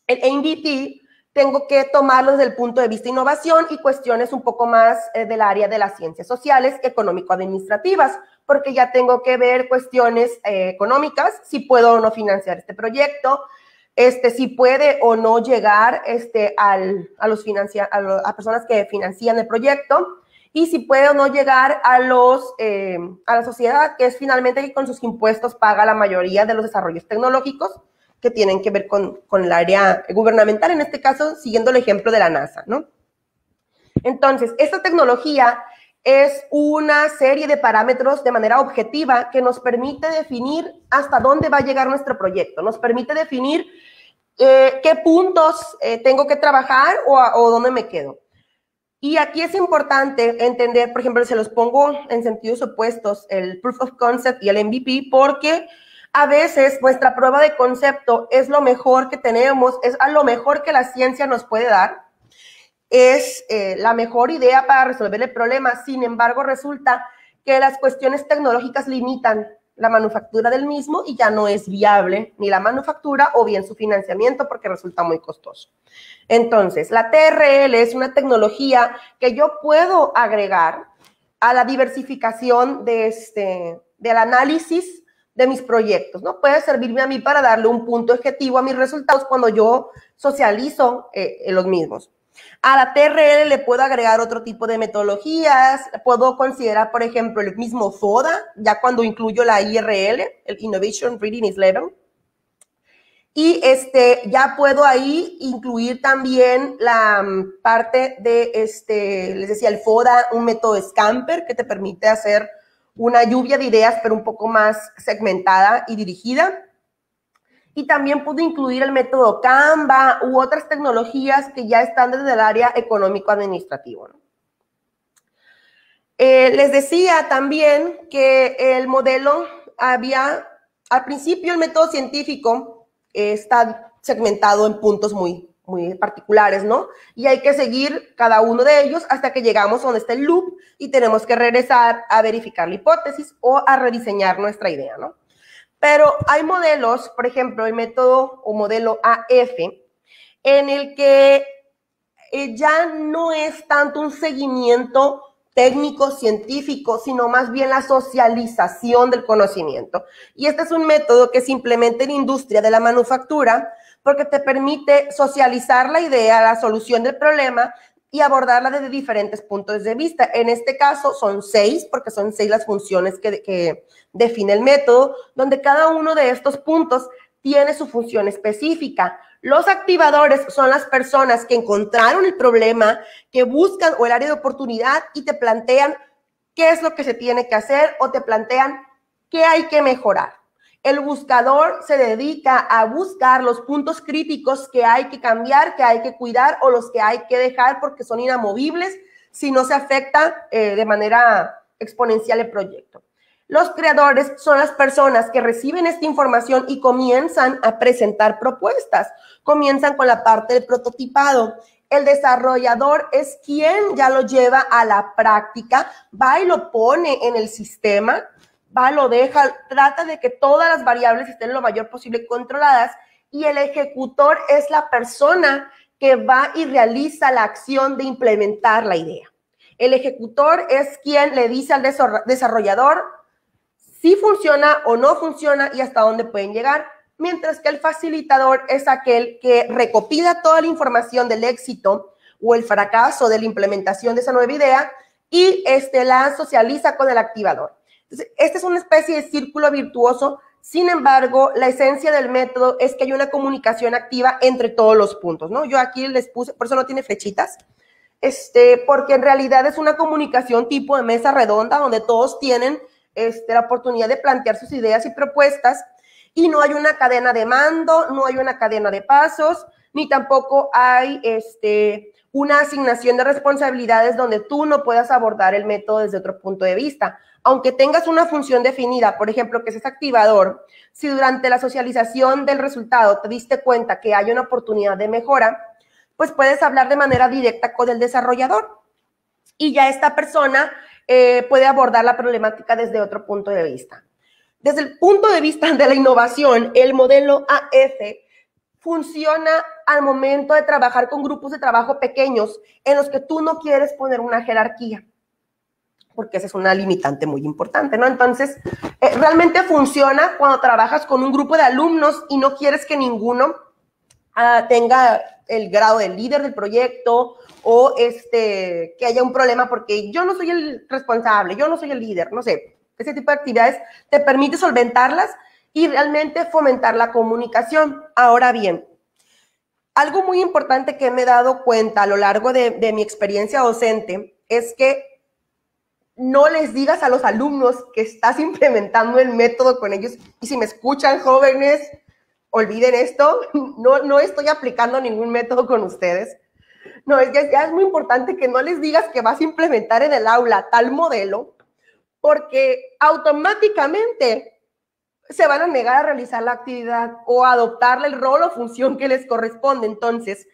el MVP tengo que tomarlo desde el punto de vista de innovación y cuestiones un poco más del área de las ciencias sociales, económico-administrativas, porque ya tengo que ver cuestiones económicas, si puedo o no financiar este proyecto, si puede o no llegar a personas que financian el proyecto, y si puede o no llegar a la sociedad, que es finalmente que con sus impuestos paga la mayoría de los desarrollos tecnológicos que tienen que ver con el área gubernamental, en este caso, siguiendo el ejemplo de la NASA, ¿no? Entonces, esta tecnología es una serie de parámetros de manera objetiva que nos permite definir hasta dónde va a llegar nuestro proyecto, nos permite definir qué puntos tengo que trabajar o dónde me quedo. Y aquí es importante entender, por ejemplo, se los pongo en sentidos opuestos, el Proof of Concept y el MVP, porque a veces nuestra prueba de concepto es lo mejor que tenemos, es a lo mejor que la ciencia nos puede dar, es la mejor idea para resolver el problema. Sin embargo, resulta que las cuestiones tecnológicas limitan la manufactura del mismo y ya no es viable ni la manufactura o bien su financiamiento porque resulta muy costoso. Entonces, la TRL es una tecnología que yo puedo agregar a la diversificación del análisis de mis proyectos, ¿no? Puede servirme a mí para darle un punto objetivo a mis resultados cuando yo socializo los mismos. A la TRL le puedo agregar otro tipo de metodologías, puedo considerar, por ejemplo, el mismo FODA, ya cuando incluyo la IRL, el Innovation Readiness Level. Y ya puedo ahí incluir también la parte de, les decía, el FODA, un método Scamper que te permite hacer una lluvia de ideas, pero un poco más segmentada y dirigida. Y también puedo incluir el método Canva u otras tecnologías que ya están desde el área económico-administrativo, ¿no? Les decía también que el modelo al principio el método científico está segmentado en puntos muy particulares, ¿no? Y hay que seguir cada uno de ellos hasta que llegamos a donde está el loop y tenemos que regresar a verificar la hipótesis o a rediseñar nuestra idea, ¿no? Pero hay modelos, por ejemplo, el método o modelo AF, en el que ya no es tanto un seguimiento técnico, científico, sino más bien la socialización del conocimiento. Y este es un método que se implementa en la industria de la manufactura porque te permite socializar la idea, la solución del problema y abordarla desde diferentes puntos de vista. En este caso son 6, porque son 6 las funciones que define el método, donde cada uno de estos puntos tiene su función específica. Los activadores son las personas que encontraron el problema, que buscan o el área de oportunidad y te plantean qué es lo que se tiene que hacer o te plantean qué hay que mejorar. El buscador se dedica a buscar los puntos críticos que hay que cambiar, que hay que cuidar o los que hay que dejar porque son inamovibles si no se afecta de manera exponencial el proyecto. Los creadores son las personas que reciben esta información y comienzan a presentar propuestas. Comienzan con la parte del prototipado. El desarrollador es quien ya lo lleva a la práctica, va y lo pone en el sistema, va, lo deja, trata de que todas las variables estén lo mayor posible controladas y el ejecutor es la persona que va y realiza la acción de implementar la idea. El ejecutor es quien le dice al desarrollador si funciona o no funciona y hasta dónde pueden llegar, mientras que el facilitador es aquel que recopila toda la información del éxito o el fracaso de la implementación de esa nueva idea y la socializa con el activador. Entonces, esta es una especie de círculo virtuoso. Sin embargo, la esencia del método es que hay una comunicación activa entre todos los puntos, ¿no? Yo aquí les puse, por eso no tiene flechitas, porque en realidad es una comunicación tipo de mesa redonda donde todos tienen la oportunidad de plantear sus ideas y propuestas y no hay una cadena de mando, no hay una cadena de pasos, ni tampoco hay una asignación de responsabilidades donde tú no puedas abordar el método desde otro punto de vista. Aunque tengas una función definida, por ejemplo, que es ese activador, si durante la socialización del resultado te diste cuenta que hay una oportunidad de mejora, pues puedes hablar de manera directa con el desarrollador y ya esta persona puede abordar la problemática desde otro punto de vista. Desde el punto de vista de la innovación, el modelo AF funciona al momento de trabajar con grupos de trabajo pequeños en los que tú no quieres poner una jerarquía, porque esa es una limitante muy importante, ¿no? Entonces, realmente funciona cuando trabajas con un grupo de alumnos y no quieres que ninguno tenga el grado de líder del proyecto o que haya un problema porque yo no soy el responsable, yo no soy el líder, no sé. Ese tipo de actividades te permite solventarlas y realmente fomentar la comunicación. Ahora bien, algo muy importante que me he dado cuenta a lo largo de mi experiencia docente es que no les digas a los alumnos que estás implementando el método con ellos. Y si me escuchan, jóvenes, olviden esto, no estoy aplicando ningún método con ustedes. No, ya es muy importante que no les digas que vas a implementar en el aula tal modelo, porque automáticamente se van a negar a realizar la actividad o a adoptarle el rol o función que les corresponde. Entonces,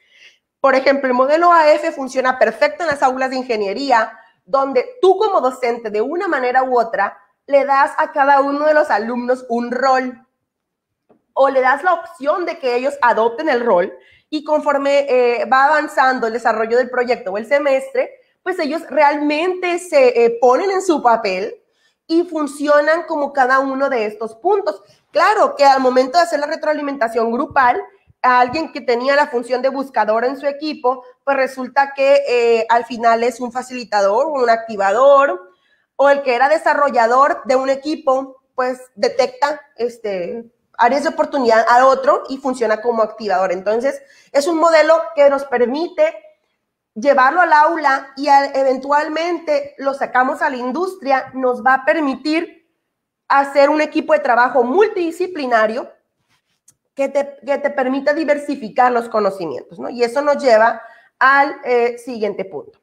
por ejemplo, el modelo AF funciona perfecto en las aulas de ingeniería, donde tú como docente, de una manera u otra, le das a cada uno de los alumnos un rol o le das la opción de que ellos adopten el rol y conforme va avanzando el desarrollo del proyecto o el semestre, pues ellos realmente se ponen en su papel y funcionan como cada uno de estos puntos. Claro que al momento de hacer la retroalimentación grupal, a alguien que tenía la función de buscador en su equipo, pues resulta que al final es un facilitador, un activador, o el que era desarrollador de un equipo, pues detecta áreas de oportunidad al otro y funciona como activador. Entonces, es un modelo que nos permite llevarlo al aula y eventualmente lo sacamos a la industria, nos va a permitir hacer un equipo de trabajo multidisciplinario que te permita diversificar los conocimientos, ¿no? Y eso nos lleva al siguiente punto.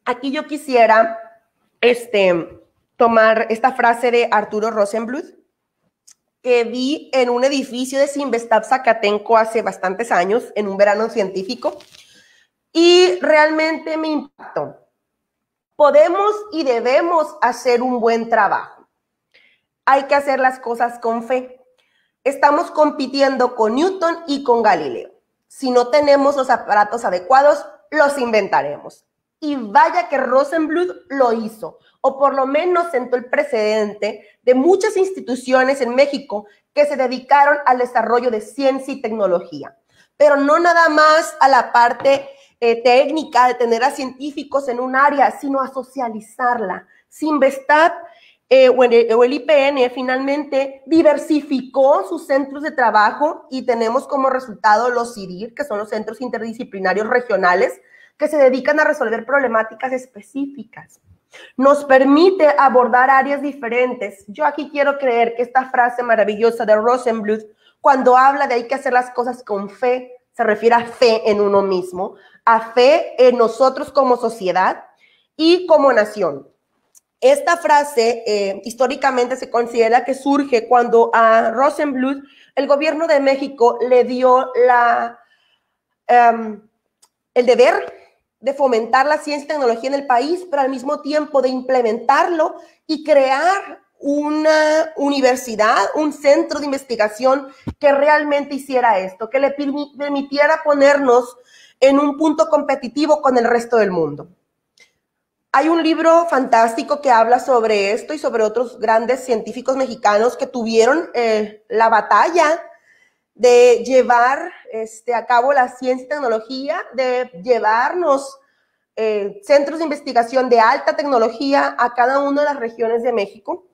Aquí yo quisiera tomar esta frase de Arturo Rosenbluth, que vi en un edificio de Cinvestav Zacatenco hace bastantes años, en un verano científico, y realmente me impactó. Podemos y debemos hacer un buen trabajo. Hay que hacer las cosas con fe. Estamos compitiendo con Newton y con Galileo. Si no tenemos los aparatos adecuados, los inventaremos. Y vaya que Rosenbluth lo hizo, o por lo menos sentó el precedente de muchas instituciones en México que se dedicaron al desarrollo de ciencia y tecnología. Pero no nada más a la parte técnica de tener a científicos en un área, sino a socializarla. Cinvestav o el IPN finalmente diversificó sus centros de trabajo y tenemos como resultado los CIDIR, que son los centros interdisciplinarios regionales, que se dedican a resolver problemáticas específicas. Nos permite abordar áreas diferentes. Yo aquí quiero creer que esta frase maravillosa de Rosenbluth, cuando habla de hay que hacer las cosas con fe, se refiere a fe en uno mismo, a fe en nosotros como sociedad y como nación. Esta frase históricamente se considera que surge cuando a Rosenbluth el gobierno de México le dio el deber de fomentar la ciencia y tecnología en el país, pero al mismo tiempo de implementarlo y crear una universidad, un centro de investigación que realmente hiciera esto, que le permitiera ponernos en un punto competitivo con el resto del mundo. Hay un libro fantástico que habla sobre esto y sobre otros grandes científicos mexicanos que tuvieron la batalla de llevar a cabo la ciencia y tecnología, de llevarnos centros de investigación de alta tecnología a cada una de las regiones de México.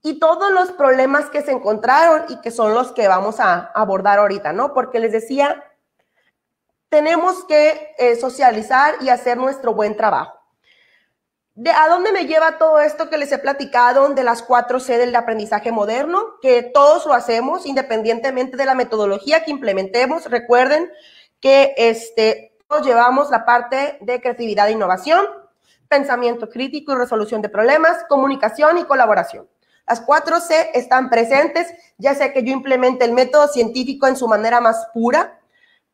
Y todos los problemas que se encontraron y que son los que vamos a abordar ahorita, ¿no? Porque les decía, tenemos que socializar y hacer nuestro buen trabajo. ¿A dónde me lleva todo esto que les he platicado de las 4C del aprendizaje moderno? Que todos lo hacemos independientemente de la metodología que implementemos. Recuerden que todos llevamos la parte de creatividad e innovación, pensamiento crítico y resolución de problemas, comunicación y colaboración. Las 4C están presentes, ya sea que yo implemente el método científico en su manera más pura,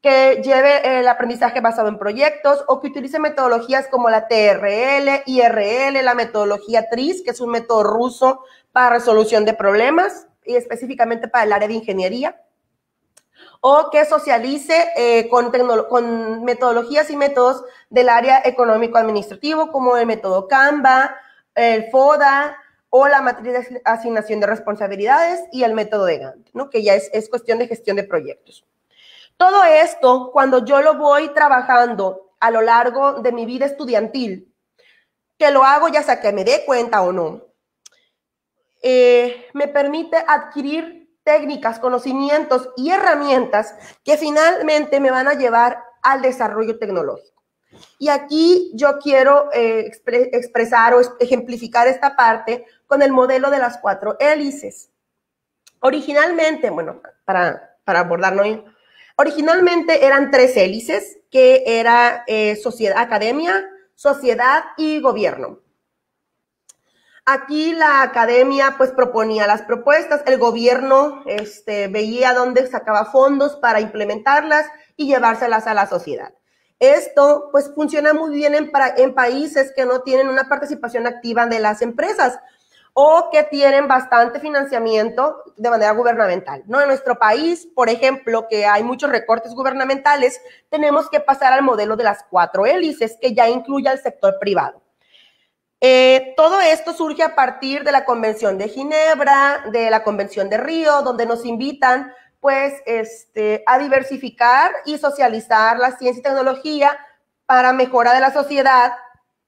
que lleve el aprendizaje basado en proyectos o que utilice metodologías como la TRL, IRL, la metodología TRIZ, que es un método ruso para resolución de problemas y específicamente para el área de ingeniería, o que socialice con metodologías y métodos del área económico-administrativo como el método Canva, el FODA o la matriz de asignación de responsabilidades y el método de Gantt, ¿no? Que ya es cuestión de gestión de proyectos. Todo esto, cuando yo lo voy trabajando a lo largo de mi vida estudiantil, que lo hago ya sea que me dé cuenta o no, me permite adquirir técnicas, conocimientos y herramientas que finalmente me van a llevar al desarrollo tecnológico. Y aquí yo quiero expresar o ejemplificar esta parte con el modelo de las 4 hélices. Originalmente, bueno, para abordarlo, originalmente eran 3 hélices, que era academia, sociedad y gobierno. Aquí la academia pues proponía las propuestas, el gobierno veía dónde sacaba fondos para implementarlas y llevárselas a la sociedad. Esto pues funciona muy bien en países que no tienen una participación activa de las empresas. o que tienen bastante financiamiento de manera gubernamental, ¿no? En nuestro país, por ejemplo, que hay muchos recortes gubernamentales, tenemos que pasar al modelo de las 4 hélices, que ya incluye al sector privado. Todo esto surge a partir de la Convención de Ginebra, de la Convención de Río, donde nos invitan, pues, a diversificar y socializar la ciencia y tecnología para mejora de la sociedad,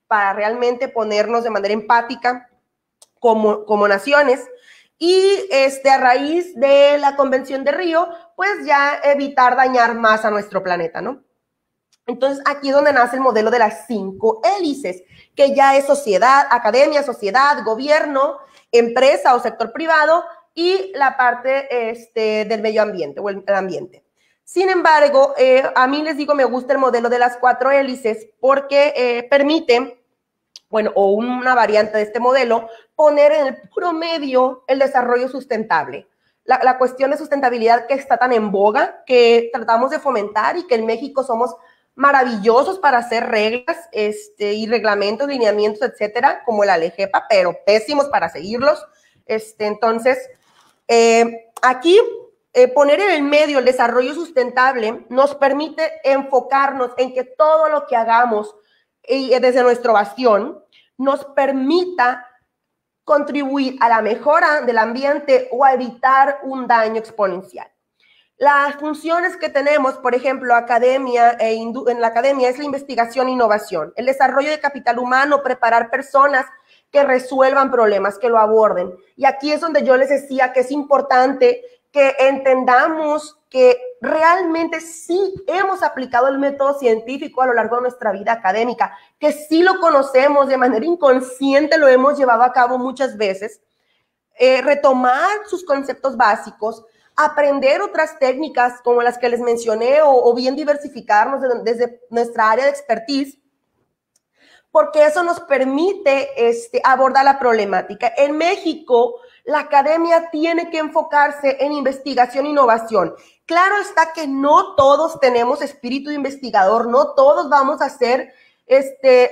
para realmente ponernos de manera empática como naciones, y a raíz de la Convención de Río, pues ya evitar dañar más a nuestro planeta, ¿no? Entonces, aquí es donde nace el modelo de las 5 hélices, que ya es sociedad, academia, sociedad, gobierno, empresa o sector privado, y la parte del medio ambiente o el ambiente. Sin embargo, a mí les digo, me gusta el modelo de las 4 hélices porque permite, bueno, o una variante de este modelo, poner en el puro medio el desarrollo sustentable. La cuestión de sustentabilidad que está tan en boga, que tratamos de fomentar y que en México somos maravillosos para hacer reglas y reglamentos, lineamientos, etcétera, como el ALEGEPA, pero pésimos para seguirlos. Entonces, aquí poner en el medio el desarrollo sustentable nos permite enfocarnos en que todo lo que hagamos desde nuestro bastión nos permita contribuir a la mejora del ambiente o a evitar un daño exponencial. Las funciones que tenemos, por ejemplo, en la academia es la investigación e innovación, el desarrollo de capital humano, preparar personas que resuelvan problemas, que lo aborden. Y aquí es donde yo les decía que es importante que entendamos que realmente sí hemos aplicado el método científico a lo largo de nuestra vida académica, que sí lo conocemos de manera inconsciente, lo hemos llevado a cabo muchas veces, retomar sus conceptos básicos, aprender otras técnicas como las que les mencioné o bien diversificarnos desde nuestra área de expertise, porque eso nos permite abordar la problemática. En México, la academia tiene que enfocarse en investigación e innovación. Claro está que no todos tenemos espíritu de investigador, no todos vamos a ser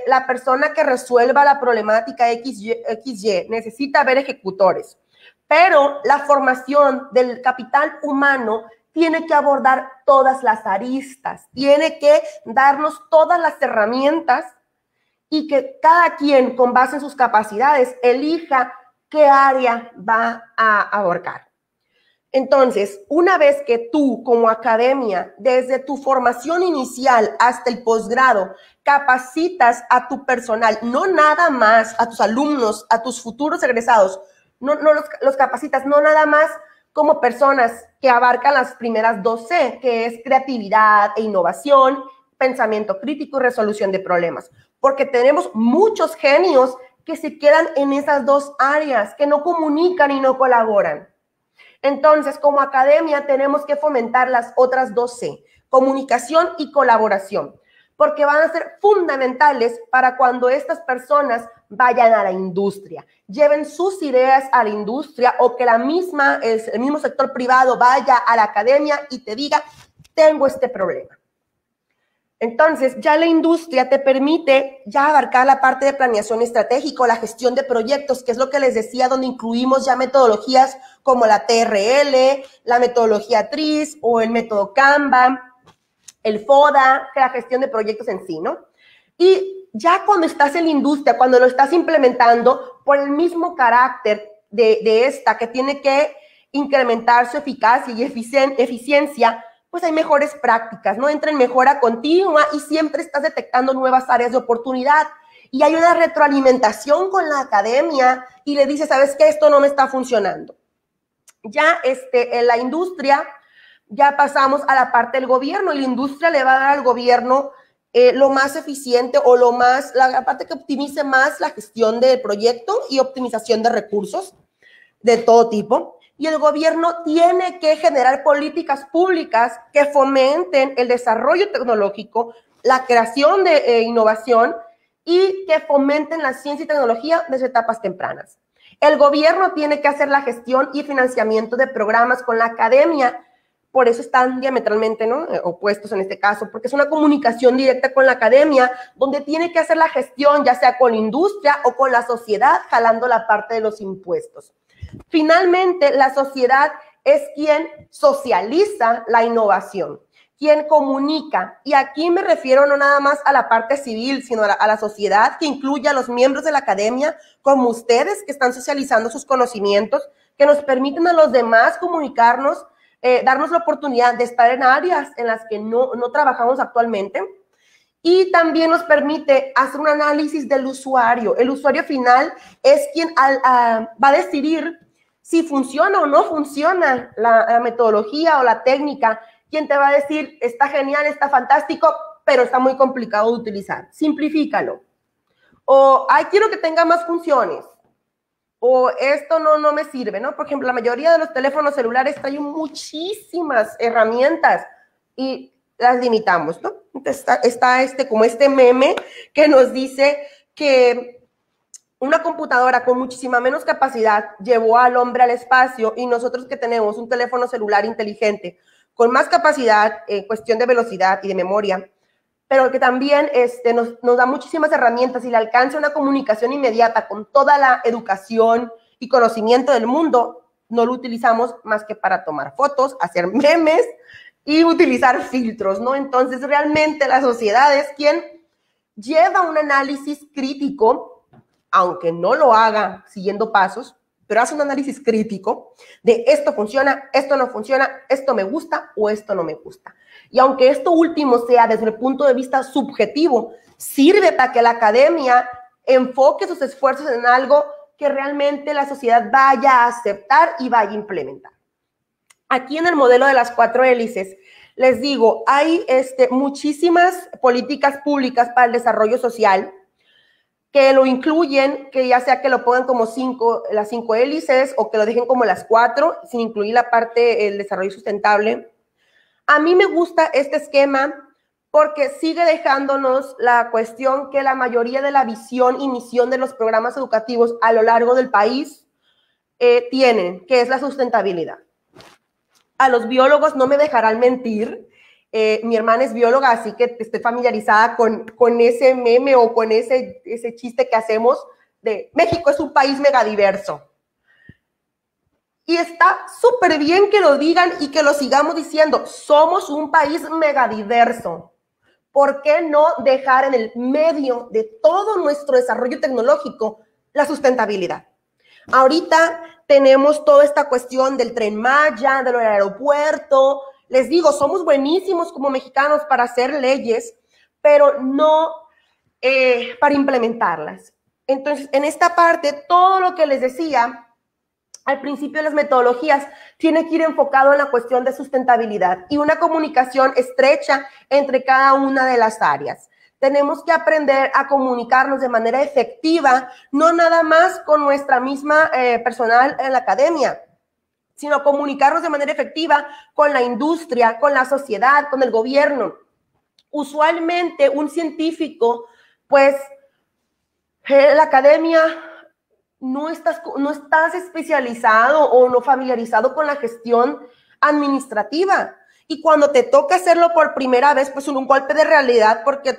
la persona que resuelva la problemática XY. Necesita haber ejecutores. Pero la formación del capital humano tiene que abordar todas las aristas, tiene que darnos todas las herramientas y que cada quien, con base en sus capacidades, elija qué área va a abarcar. Entonces, una vez que tú, como academia, desde tu formación inicial hasta el posgrado, capacitas a tu personal, no nada más a tus alumnos, a tus futuros egresados, no los capacitas, no nada más como personas que abarcan las primeras 2C, que es creatividad e innovación, pensamiento crítico y resolución de problemas, porque tenemos muchos genios que se quedan en esas 2 áreas, que no comunican y no colaboran. Entonces, como academia tenemos que fomentar las otras 2C, comunicación y colaboración, porque van a ser fundamentales para cuando estas personas vayan a la industria, lleven sus ideas a la industria o que el mismo sector privado vaya a la academia y te diga, tengo este problema. Entonces, ya la industria te permite ya abarcar la parte de planeación estratégica, la gestión de proyectos, que es lo que les decía, donde incluimos ya metodologías como la TRL, la metodología TRIS o el método Kanban, el FODA, que es la gestión de proyectos en sí, ¿no? Y ya cuando estás en la industria, cuando lo estás implementando, por el mismo carácter de esta, que tiene que incrementar su eficacia y eficiencia, pues hay mejores prácticas, ¿no? Entra en mejora continua y siempre estás detectando nuevas áreas de oportunidad. Y hay una retroalimentación con la academia y le dices, ¿sabes qué? Esto no me está funcionando. Ya en la industria, ya pasamos a la parte del gobierno y la industria le va a dar al gobierno lo más eficiente o la parte que optimice más la gestión del proyecto y optimización de recursos de todo tipo. Y el gobierno tiene que generar políticas públicas que fomenten el desarrollo tecnológico, la creación de innovación y que fomenten la ciencia y tecnología desde etapas tempranas. El gobierno tiene que hacer la gestión y financiamiento de programas con la academia por eso están diametralmente, ¿no?, opuestos en este caso, porque es una comunicación directa con la academia, donde tiene que hacer la gestión, ya sea con la industria o con la sociedad, jalando la parte de los impuestos. Finalmente, la sociedad es quien socializa la innovación, quien comunica, y aquí me refiero no nada más a la parte civil, sino a la sociedad, que incluye a los miembros de la academia, como ustedes, que están socializando sus conocimientos, que nos permiten a los demás comunicarnos, darnos la oportunidad de estar en áreas en las que no trabajamos actualmente, y también nos permite hacer un análisis del usuario. El usuario final es quien va a decidir si funciona o no funciona la metodología o la técnica, quien te va a decir, está genial, está fantástico, pero está muy complicado de utilizar. Simplifícalo. O, ay, quiero que tenga más funciones. O esto no me sirve, ¿no? Por ejemplo, la mayoría de los teléfonos celulares traen muchísimas herramientas y las limitamos, ¿no? Entonces está como este meme que nos dice que una computadora con muchísima menos capacidad llevó al hombre al espacio, y nosotros que tenemos un teléfono celular inteligente con más capacidad en cuestión de velocidad y de memoria, pero que también nos da muchísimas herramientas y le alcanza una comunicación inmediata con toda la educación y conocimiento del mundo, no lo utilizamos más que para tomar fotos, hacer memes y utilizar filtros, ¿no? Entonces, realmente la sociedad es quien lleva un análisis crítico, aunque no lo haga siguiendo pasos, pero hace un análisis crítico de esto funciona, esto no funciona, esto me gusta o esto no me gusta. Y aunque esto último sea desde el punto de vista subjetivo, sirve para que la academia enfoque sus esfuerzos en algo que realmente la sociedad vaya a aceptar y vaya a implementar. Aquí en el modelo de las 4 hélices, les digo, hay muchísimas políticas públicas para el desarrollo social que lo incluyen, que ya sea que lo pongan como las 5 hélices o que lo dejen como las 4, sin incluir la parte del desarrollo sustentable. A mí me gusta este esquema porque sigue dejándonos la cuestión que la mayoría de la visión y misión de los programas educativos a lo largo del país tienen, que es la sustentabilidad. A los biólogos no me dejarán mentir. Mi hermana es bióloga, así que estoy familiarizada con ese meme o con ese chiste que hacemos de México es un país megadiverso. Y está súper bien que lo digan y que lo sigamos diciendo. Somos un país megadiverso. ¿Por qué no dejar en el medio de todo nuestro desarrollo tecnológico la sustentabilidad? Ahorita tenemos toda esta cuestión del Tren Maya, del aeropuerto. Les digo, somos buenísimos como mexicanos para hacer leyes, pero no para implementarlas. Entonces, en esta parte, todo lo que les decía al principio, las metodologías tiene que ir enfocado en la cuestión de sustentabilidad y una comunicación estrecha entre cada una de las áreas. Tenemos que aprender a comunicarnos de manera efectiva, no nada más con nuestra misma personal en la academia, sino comunicarnos de manera efectiva con la industria, con la sociedad, con el gobierno. Usualmente un científico, pues la academia no estás especializado o no familiarizado con la gestión administrativa. Y cuando te toca hacerlo por primera vez, pues un golpe de realidad porque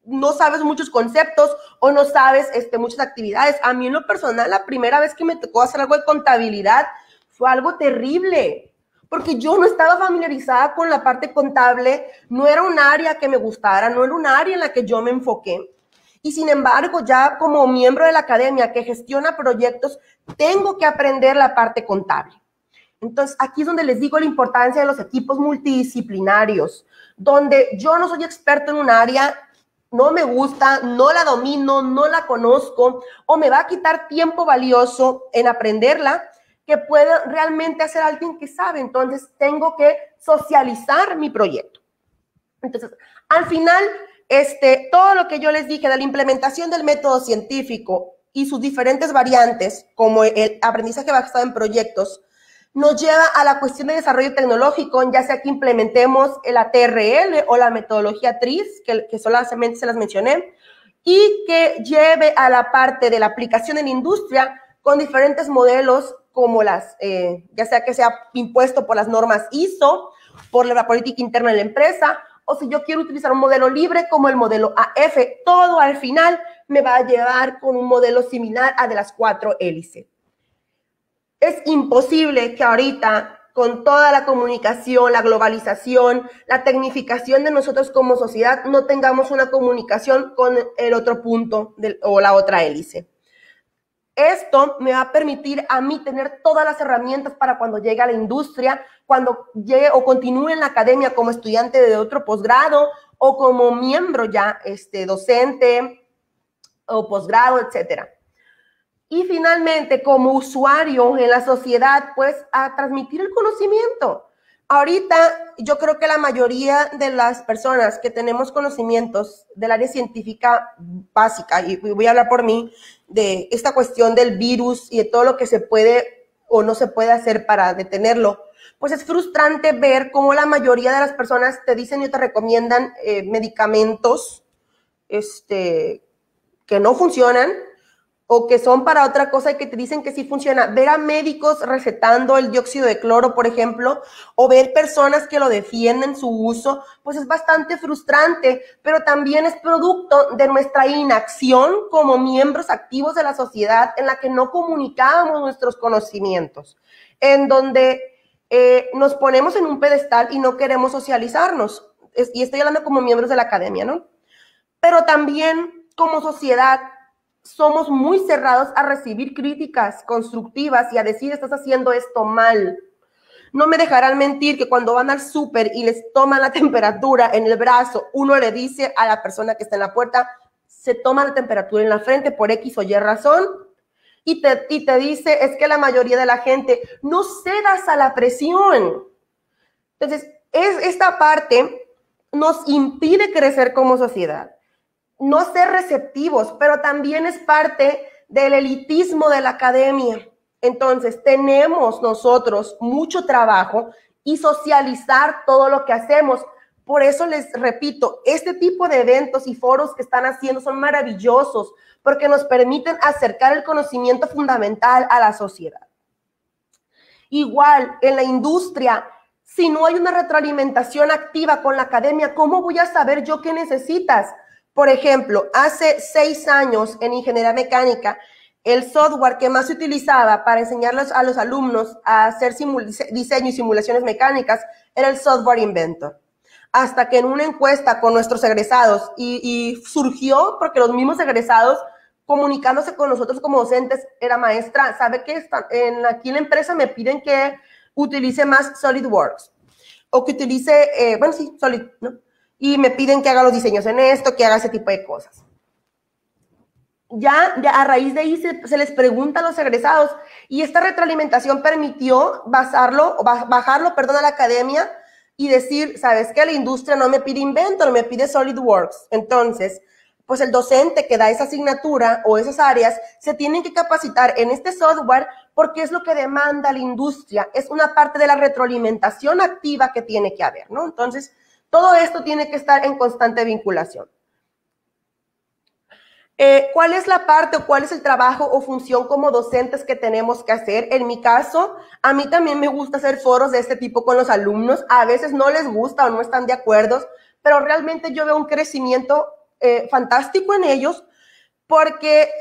no sabes muchos conceptos o no sabes muchas actividades. A mí en lo personal, la primera vez que me tocó hacer algo de contabilidad fue algo terrible, porque yo no estaba familiarizada con la parte contable, no era un área que me gustara, no era un área en la que yo me enfoqué. Y sin embargo, ya como miembro de la academia que gestiona proyectos, tengo que aprender la parte contable. Entonces, aquí es donde les digo la importancia de los equipos multidisciplinarios, donde yo no soy experto en un área, no me gusta, no la domino, no la conozco, o me va a quitar tiempo valioso en aprenderla, que pueda realmente hacer alguien que sabe. Entonces, tengo que socializar mi proyecto. Entonces, al final, todo lo que yo les dije de la implementación del método científico y sus diferentes variantes, como el aprendizaje basado en proyectos, nos lleva a la cuestión de desarrollo tecnológico, ya sea que implementemos la TRL o la metodología TRIZ, que solamente se las mencioné, y que lleve a la parte de la aplicación en industria con diferentes modelos como las, ya sea que sea impuesto por las normas ISO, por la política interna de la empresa, o si yo quiero utilizar un modelo libre como el modelo AF, todo al final me va a llevar con un modelo similar a de las 4 hélices. Es imposible que ahorita, con toda la comunicación, la globalización, la tecnificación de nosotros como sociedad, no tengamos una comunicación con el otro punto o la otra hélice. Esto me va a permitir a mí tener todas las herramientas para cuando llegue a la industria, cuando llegue o continúe en la academia como estudiante de otro posgrado o como miembro ya docente o posgrado, etcétera. Y finalmente, como usuario en la sociedad, pues a transmitir el conocimiento. Ahorita yo creo que la mayoría de las personas que tenemos conocimientos del área científica básica, y voy a hablar por mí, de esta cuestión del virus y de todo lo que se puede o no se puede hacer para detenerlo, pues es frustrante ver cómo la mayoría de las personas te dicen y te recomiendan medicamentos que no funcionan, o que son para otra cosa y que te dicen que sí funciona. Ver a médicos recetando el dióxido de cloro, por ejemplo, o ver personas que lo defienden su uso, pues es bastante frustrante, pero también es producto de nuestra inacción como miembros activos de la sociedad en la que no comunicábamos nuestros conocimientos, en donde nos ponemos en un pedestal y no queremos socializarnos. Y estoy hablando como miembros de la academia, ¿no? Pero también como sociedad somos muy cerrados a recibir críticas constructivas y a decir, estás haciendo esto mal. No me dejarán mentir que cuando van al súper y les toman la temperatura en el brazo, uno le dice a la persona que está en la puerta, se toma la temperatura en la frente por X o Y razón, y te dice, es que la mayoría de la gente no cedas a la presión. Entonces, esta parte nos impide crecer como sociedad. No ser receptivos, pero también es parte del elitismo de la academia. Entonces, tenemos nosotros mucho trabajo y socializar todo lo que hacemos. Por eso les repito, este tipo de eventos y foros que están haciendo son maravillosos porque nos permiten acercar el conocimiento fundamental a la sociedad. Igual, en la industria, si no hay una retroalimentación activa con la academia, ¿cómo voy a saber yo qué necesitas? Por ejemplo, hace 6 años en ingeniería mecánica, el software que más se utilizaba para enseñarles a los alumnos a hacer diseño y simulaciones mecánicas era el Software Inventor. Hasta que en una encuesta con nuestros egresados, y surgió porque los mismos egresados comunicándose con nosotros como docentes, era maestra, ¿sabe qué? Aquí en la empresa me piden que utilice más SolidWorks o que utilice, bueno, sí, Solid, ¿no? Y me piden que haga los diseños en esto, que haga ese tipo de cosas. Ya a raíz de ahí se les pregunta a los egresados y esta retroalimentación permitió bajarlo a la academia y decir, ¿sabes qué? La industria no me pide Inventor, me pide SolidWorks. Entonces, pues el docente que da esa asignatura o esas áreas se tienen que capacitar en este software porque es lo que demanda la industria. Es una parte de la retroalimentación activa que tiene que haber, ¿no? Entonces, todo esto tiene que estar en constante vinculación. ¿Cuál es la parte o cuál es el trabajo o función como docentes que tenemos que hacer? En mi caso, a mí también me gusta hacer foros de este tipo con los alumnos. A veces no les gusta o no están de acuerdo, pero realmente yo veo un crecimiento fantástico en ellos porque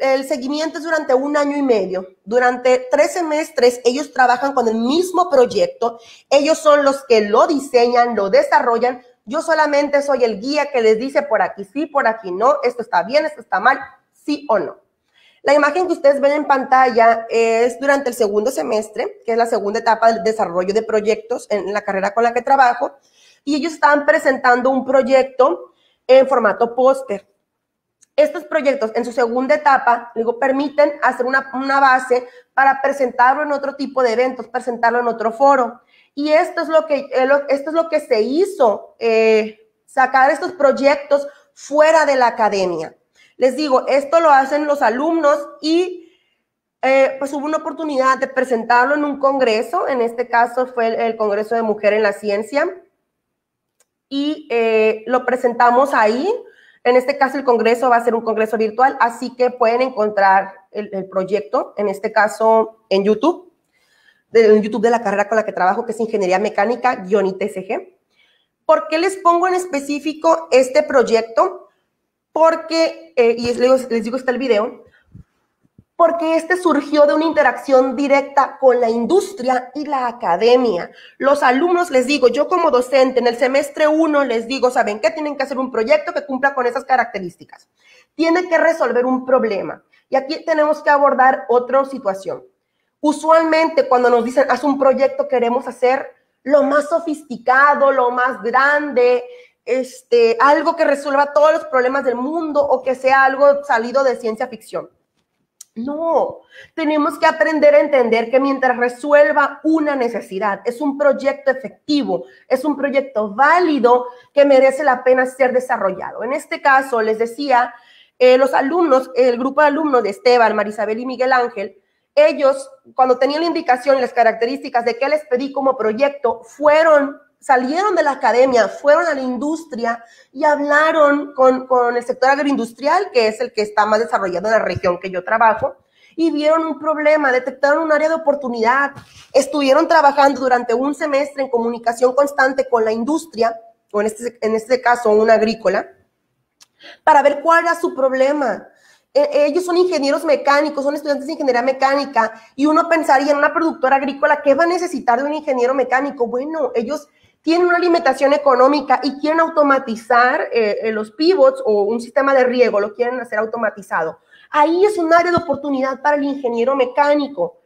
el seguimiento es durante 1 año y medio. Durante 3 semestres ellos trabajan con el mismo proyecto. Ellos son los que lo diseñan, lo desarrollan. Yo solamente soy el guía que les dice por aquí sí, por aquí no, esto está bien, esto está mal, sí o no. La imagen que ustedes ven en pantalla es durante el 2º semestre, que es la segunda etapa del desarrollo de proyectos en la carrera con la que trabajo, y ellos estaban presentando un proyecto en formato póster. Estos proyectos en su segunda etapa luego permiten hacer una base para presentarlo en otro tipo de eventos, presentarlo en otro foro. Y esto es lo que se hizo, sacar estos proyectos fuera de la academia. Les digo, esto lo hacen los alumnos y pues hubo una oportunidad de presentarlo en un congreso. En este caso fue el Congreso de Mujer en la Ciencia. Y lo presentamos ahí. En este caso, el congreso va a ser un congreso virtual, así que pueden encontrar el proyecto, en este caso, en YouTube de la carrera con la que trabajo, que es Ingeniería Mecánica-ITSG. ¿Por qué les pongo en específico este proyecto? Porque, y les digo, está el video, porque este surgió de una interacción directa con la industria y la academia. Los alumnos, les digo, yo como docente en el semestre 1 les digo, ¿saben qué? Tienen que hacer un proyecto que cumpla con esas características. Tienen que resolver un problema. Y aquí tenemos que abordar otra situación. Usualmente cuando nos dicen, haz un proyecto, queremos hacer lo más sofisticado, lo más grande, algo que resuelva todos los problemas del mundo o que sea algo salido de ciencia ficción. No, tenemos que aprender a entender que mientras resuelva una necesidad, es un proyecto efectivo, es un proyecto válido que merece la pena ser desarrollado. En este caso, les decía, los alumnos, el grupo de alumnos de Esteban, Marisabel y Miguel Ángel, ellos, cuando tenían la indicación y las características de qué les pedí como proyecto, salieron de la academia, fueron a la industria y hablaron con el sector agroindustrial, que es el que está más desarrollado en la región que yo trabajo, y vieron un problema, detectaron un área de oportunidad, estuvieron trabajando durante un semestre en comunicación constante con la industria, o en este caso una agrícola, para ver cuál era su problema. Ellos son ingenieros mecánicos, son estudiantes de ingeniería mecánica, y uno pensaría en una productora agrícola, ¿qué va a necesitar de un ingeniero mecánico? Bueno, ellos tienen una limitación económica y quieren automatizar los pivots o un sistema de riego, lo quieren hacer automatizado. Ahí es un área de oportunidad para el ingeniero mecánico.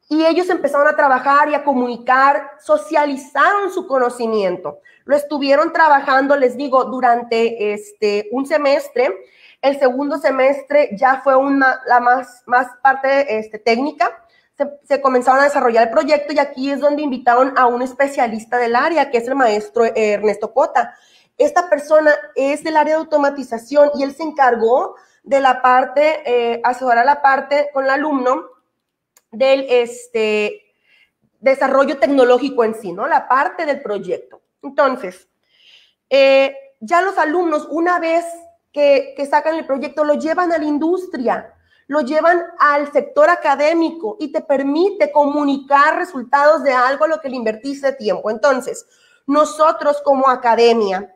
Y ellos empezaron a trabajar y a comunicar, socializaron su conocimiento. Lo estuvieron trabajando, les digo, durante un semestre. El segundo semestre ya fue la más parte técnica. Se comenzaron a desarrollar el proyecto y aquí es donde invitaron a un especialista del área, que es el maestro Ernesto Cota. Esta persona es del área de automatización y él se encargó de la parte, asesorar la parte con el alumno del desarrollo tecnológico en sí, ¿no? La parte del proyecto. Entonces, ya los alumnos, una vez que sacan el proyecto, lo llevan a la industria, lo llevan al sector académico y te permite comunicar resultados de algo a lo que le invertiste tiempo. Entonces, nosotros como academia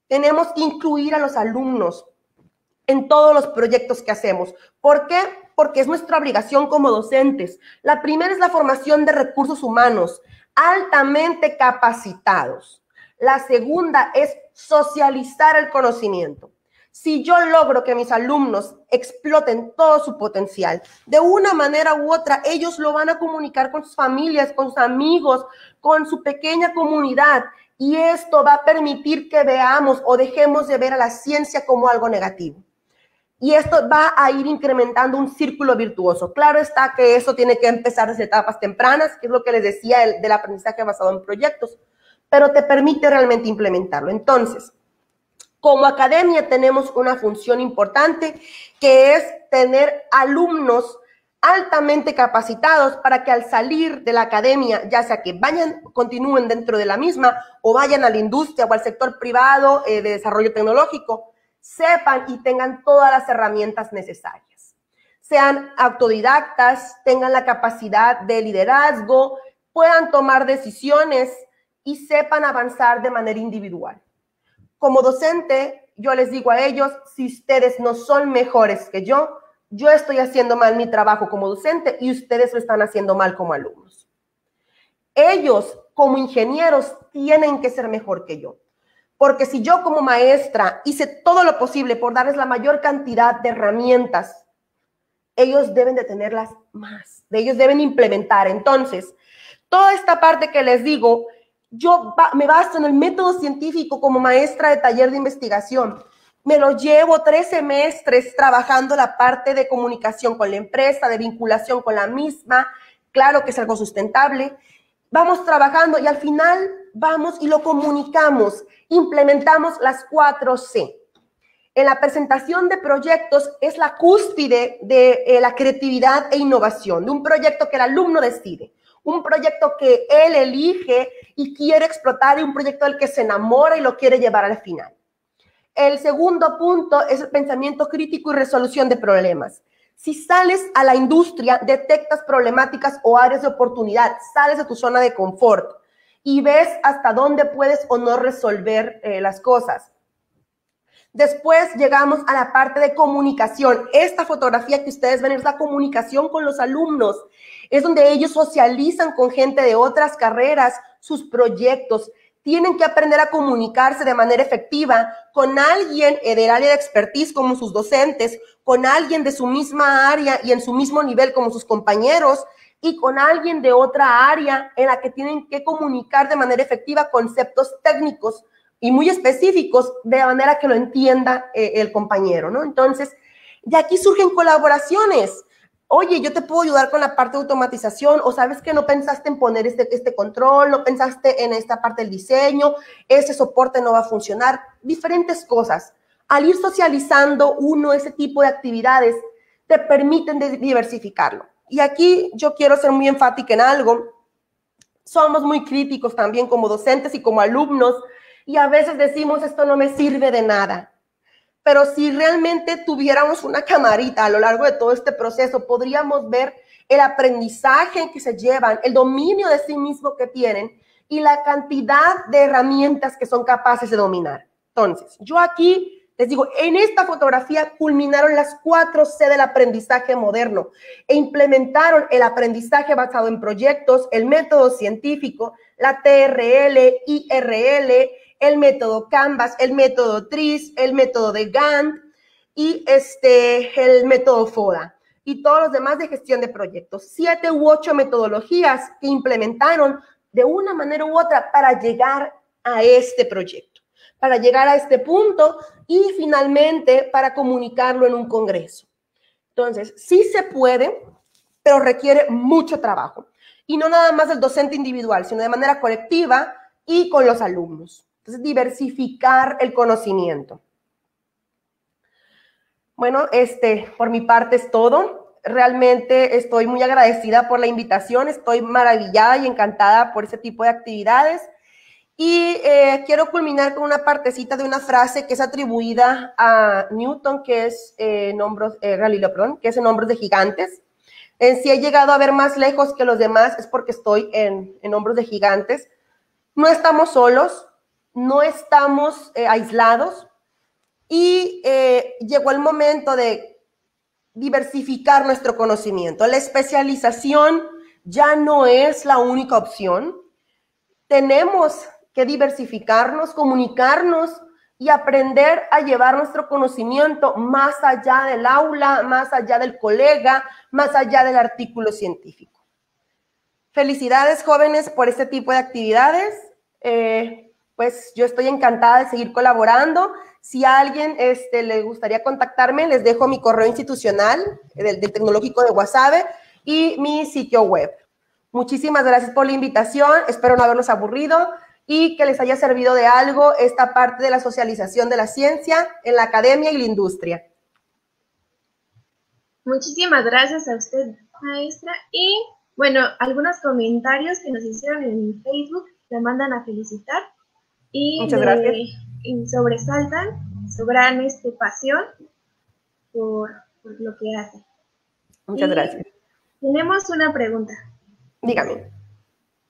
tenemos que incluir a los alumnos en todos los proyectos que hacemos. ¿Por qué? Porque es nuestra obligación como docentes. La primera es la formación de recursos humanos altamente capacitados. La segunda es socializar el conocimiento. Si yo logro que mis alumnos exploten todo su potencial, de una manera u otra, ellos lo van a comunicar con sus familias, con sus amigos, con su pequeña comunidad. Y esto va a permitir que veamos o dejemos de ver a la ciencia como algo negativo. Y esto va a ir incrementando un círculo virtuoso. Claro está que eso tiene que empezar desde etapas tempranas, que es lo que les decía del aprendizaje basado en proyectos, pero te permite realmente implementarlo. Entonces, como academia tenemos una función importante, que es tener alumnos altamente capacitados para que al salir de la academia, ya sea que continúen dentro de la misma o vayan a la industria o al sector privado de desarrollo tecnológico, sepan y tengan todas las herramientas necesarias. Sean autodidactas, tengan la capacidad de liderazgo, puedan tomar decisiones y sepan avanzar de manera individual. Como docente, yo les digo a ellos, si ustedes no son mejores que yo estoy haciendo mal mi trabajo como docente y ustedes lo están haciendo mal como alumnos. Ellos, como ingenieros, tienen que ser mejor que yo. Porque si yo como maestra hice todo lo posible por darles la mayor cantidad de herramientas, ellos deben de tenerlas más, ellos deben implementar. Entonces, toda esta parte que les digo, yo me baso en el método científico como maestra de taller de investigación. Me lo llevo 3 semestres trabajando la parte de comunicación con la empresa, de vinculación con la misma, claro que es algo sustentable. Vamos trabajando y al final vamos y lo comunicamos, implementamos las 4C. En la presentación de proyectos es la cúspide de la creatividad e innovación, de un proyecto que el alumno decide, un proyecto que él elige y quiere explotar y un proyecto del que se enamora y lo quiere llevar al final. El segundo punto es el pensamiento crítico y resolución de problemas. Si sales a la industria, detectas problemáticas o áreas de oportunidad, sales de tu zona de confort y ves hasta dónde puedes o no resolver las cosas. Después llegamos a la parte de comunicación. Esta fotografía que ustedes ven es la comunicación con los alumnos. Es donde ellos socializan con gente de otras carreras, sus proyectos. Tienen que aprender a comunicarse de manera efectiva con alguien del área de expertise como sus docentes, con alguien de su misma área y en su mismo nivel como sus compañeros, y con alguien de otra área en la que tienen que comunicar de manera efectiva conceptos técnicos y muy específicos de manera que lo entienda el compañero, ¿no? Entonces, de aquí surgen colaboraciones. Oye, yo te puedo ayudar con la parte de automatización, o sabes que no pensaste en poner este control, no pensaste en esta parte del diseño, ese soporte no va a funcionar, diferentes cosas. Al ir socializando uno ese tipo de actividades, te permiten diversificarlo. Y aquí yo quiero ser muy enfática en algo. Somos muy críticos también como docentes y como alumnos, y a veces decimos, esto no me sirve de nada. Pero si realmente tuviéramos una camarita a lo largo de todo este proceso, podríamos ver el aprendizaje que se llevan, el dominio de sí mismo que tienen y la cantidad de herramientas que son capaces de dominar. Entonces, yo aquí les digo, en esta fotografía culminaron las 4C del aprendizaje moderno e implementaron el aprendizaje basado en proyectos, el método científico, la TRL, IRL, el método Canvas, el método TRIZ, el método de Gantt y el método FODA y todos los demás de gestión de proyectos. 7 u 8 metodologías que implementaron de una manera u otra para llegar a este proyecto, para llegar a este punto y finalmente para comunicarlo en un congreso. Entonces, sí se puede, pero requiere mucho trabajo. Y no nada más del docente individual, sino de manera colectiva y con los alumnos. Entonces, diversificar el conocimiento. Bueno, por mi parte es todo. Realmente estoy muy agradecida por la invitación, estoy maravillada y encantada por ese tipo de actividades. Y quiero culminar con una partecita de una frase que es atribuida a Newton, que es Galileo, perdón, que es en Hombros de Gigantes. Si he llegado a ver más lejos que los demás es porque estoy en Hombros de Gigantes. No estamos solos, no estamos aislados y llegó el momento de diversificar nuestro conocimiento. La especialización ya no es la única opción. Tenemos que diversificarnos, comunicarnos y aprender a llevar nuestro conocimiento más allá del aula, más allá del colega, más allá del artículo científico. Felicidades, jóvenes, por este tipo de actividades. Pues yo estoy encantada de seguir colaborando. Si a alguien le gustaría contactarme, les dejo mi correo institucional del Tecnológico de Guasave y mi sitio web. Muchísimas gracias por la invitación. Espero no haberlos aburrido y que les haya servido de algo esta parte de la socialización de la ciencia en la academia y la industria. Muchísimas gracias a usted, maestra. Y bueno, algunos comentarios que nos hicieron en Facebook le mandan a felicitar y muchas gracias. Y sobresaltan su gran pasión por lo que hace. Muchas gracias. Tenemos una pregunta. Dígame.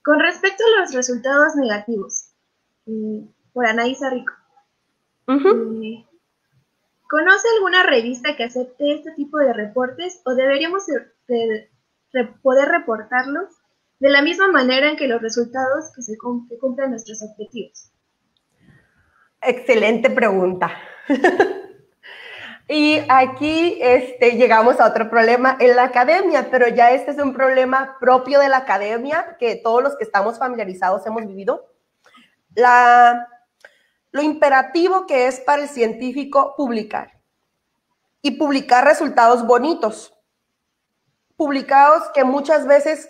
Con respecto a los resultados negativos, por Anaísa Rico, ¿conoce alguna revista que acepte este tipo de reportes o deberíamos poder reportarlos de la misma manera en que los resultados que cumplen nuestros objetivos? Excelente pregunta. Y aquí llegamos a otro problema en la academia, pero ya este es un problema propio de la academia que todos los que estamos familiarizados hemos vivido. Lo imperativo que es para el científico publicar y publicar resultados bonitos, publicados que muchas veces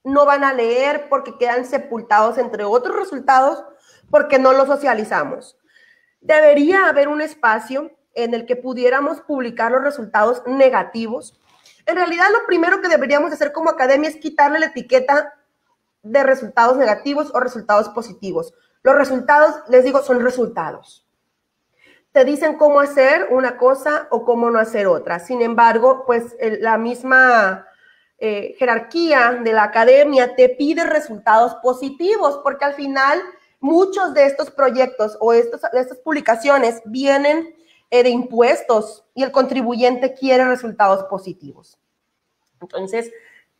no van a leer porque quedan sepultados entre otros resultados porque no los socializamos. Debería haber un espacio en el que pudiéramos publicar los resultados negativos. En realidad, lo primero que deberíamos hacer como academia es quitarle la etiqueta de resultados negativos o resultados positivos. Los resultados, les digo, son resultados. te dicen cómo hacer una cosa o cómo no hacer otra. Sin embargo, pues la misma jerarquía de la academia te pide resultados positivos, porque al final muchos de estos proyectos o de estas publicaciones vienen de impuestos y el contribuyente quiere resultados positivos. Entonces,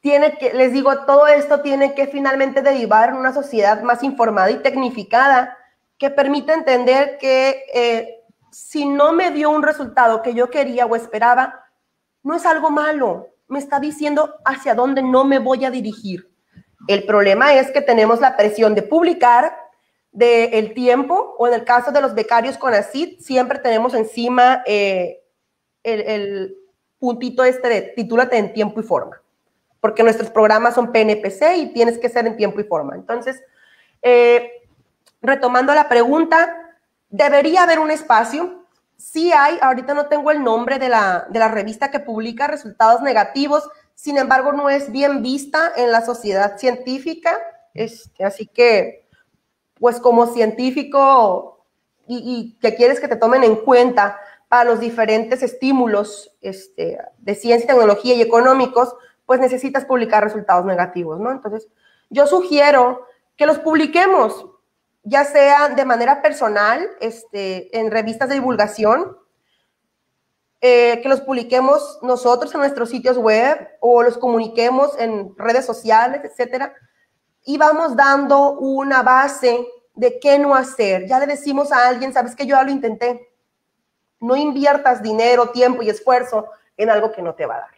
les digo, todo esto tiene que finalmente derivar en una sociedad más informada y tecnificada que permita entender que si no me dio un resultado que yo quería o esperaba, no es algo malo, me está diciendo hacia dónde no me voy a dirigir. El problema es que tenemos la presión de publicar, del tiempo, o en el caso de los becarios CONACYT, siempre tenemos encima el puntito de titúlate en tiempo y forma, porque nuestros programas son PNPC y tienes que ser en tiempo y forma. Entonces, retomando la pregunta, ¿debería haber un espacio? Sí hay, ahorita no tengo el nombre de la revista que publica resultados negativos, sin embargo no es bien vista en la sociedad científica, así que pues como científico y que quieres que te tomen en cuenta para los diferentes estímulos de ciencia, tecnología y económicos, pues necesitas publicar resultados negativos, ¿no? Entonces, yo sugiero que los publiquemos, ya sea de manera personal, en revistas de divulgación, que los publiquemos nosotros en nuestros sitios web o los comuniquemos en redes sociales, etcétera, y vamos dando una base de qué no hacer. Ya le decimos a alguien, sabes que yo ya lo intenté. No inviertas dinero, tiempo y esfuerzo en algo que no te va a dar.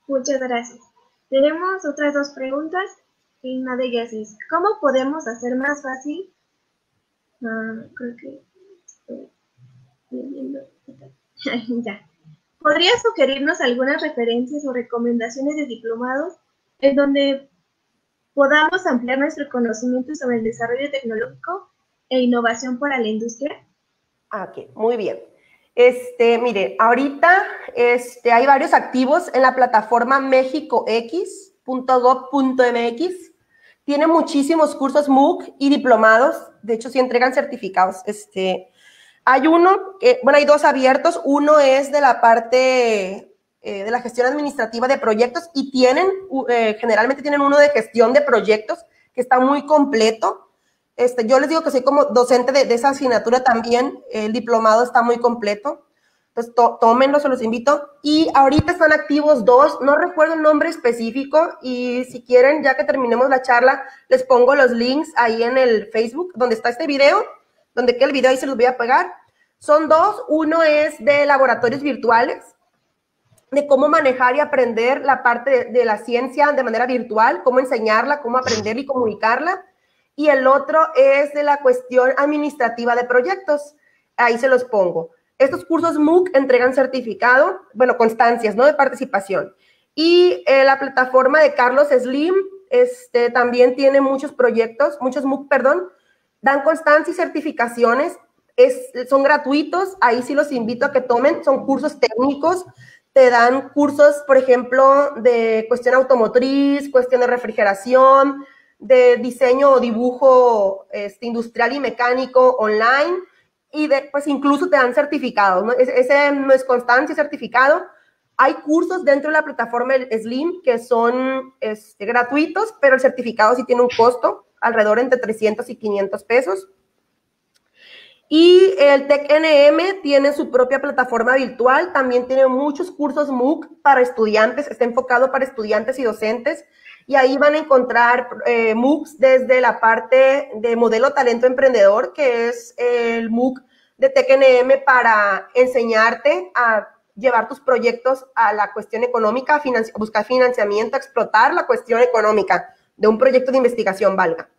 Muchas gracias. Tenemos otras dos preguntas y una de ellas es, ¿cómo podemos hacer más fácil? Creo que estoy leyendo. Ya. ¿Podrías sugerirnos algunas referencias o recomendaciones de diplomados en donde podamos ampliar nuestro conocimiento sobre el desarrollo tecnológico e innovación para la industria? Ok, muy bien. Mire, ahorita hay varios activos en la plataforma mexicox.gov.mx. Tiene muchísimos cursos MOOC y diplomados. De hecho, sí entregan certificados. Hay hay dos abiertos. Uno es de la parte de la gestión administrativa de proyectos y generalmente tienen uno de gestión de proyectos que está muy completo. Yo les digo que soy como docente de esa asignatura también, el diplomado está muy completo, entonces tómenlo, se los invito. Y ahorita están activos dos, no recuerdo el nombre específico, y si quieren, ya que terminemos la charla, les pongo los links ahí en el Facebook, donde está este video, donde queda el video, ahí se los voy a pegar. Son dos, uno es de laboratorios virtuales, de cómo manejar y aprender la parte de la ciencia de manera virtual, cómo enseñarla, cómo aprenderla y comunicarla. Y el otro es de la cuestión administrativa de proyectos. Ahí se los pongo. Estos cursos MOOC entregan certificado, constancias, ¿no? De participación. Y la plataforma de Carlos Slim también tiene muchos proyectos, muchos MOOC, perdón, dan constancia y certificaciones, son gratuitos, ahí sí los invito a que tomen, son cursos técnicos, te dan cursos, por ejemplo, de cuestión automotriz, cuestión de refrigeración, de diseño o dibujo industrial y mecánico online, y pues incluso te dan certificados, ¿no? Ese no es constancia, es certificado. Hay cursos dentro de la plataforma Slim que son gratuitos, pero el certificado sí tiene un costo, alrededor entre 300 y 500 pesos. Y el TecNM tiene su propia plataforma virtual, también tiene muchos cursos MOOC para estudiantes, está enfocado para estudiantes y docentes, y ahí van a encontrar MOOCs desde la parte de modelo talento emprendedor, que es el MOOC de TecNM para enseñarte a llevar tus proyectos a la cuestión económica, buscar financiamiento, explotar la cuestión económica de un proyecto de investigación, valga.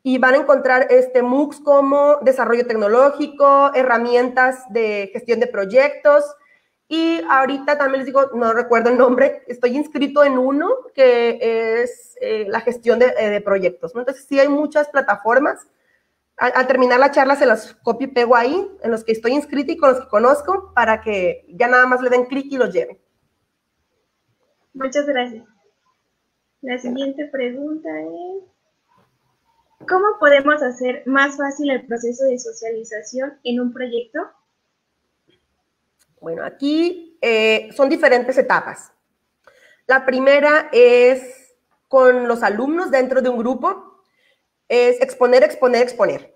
Y van a encontrar MOOCs como desarrollo tecnológico, herramientas de gestión de proyectos. Y ahorita también les digo, no recuerdo el nombre, estoy inscrito en uno que es la gestión de proyectos, ¿no? Entonces sí hay muchas plataformas. Al terminar la charla se las copio y pego ahí, en los que estoy inscrito y con los que conozco, para que ya nada más le den clic y los lleven. Muchas gracias. La siguiente pregunta es... ¿Cómo podemos hacer más fácil el proceso de socialización en un proyecto? Bueno, aquí son diferentes etapas. La primera es con los alumnos dentro de un grupo, es exponer, exponer, exponer.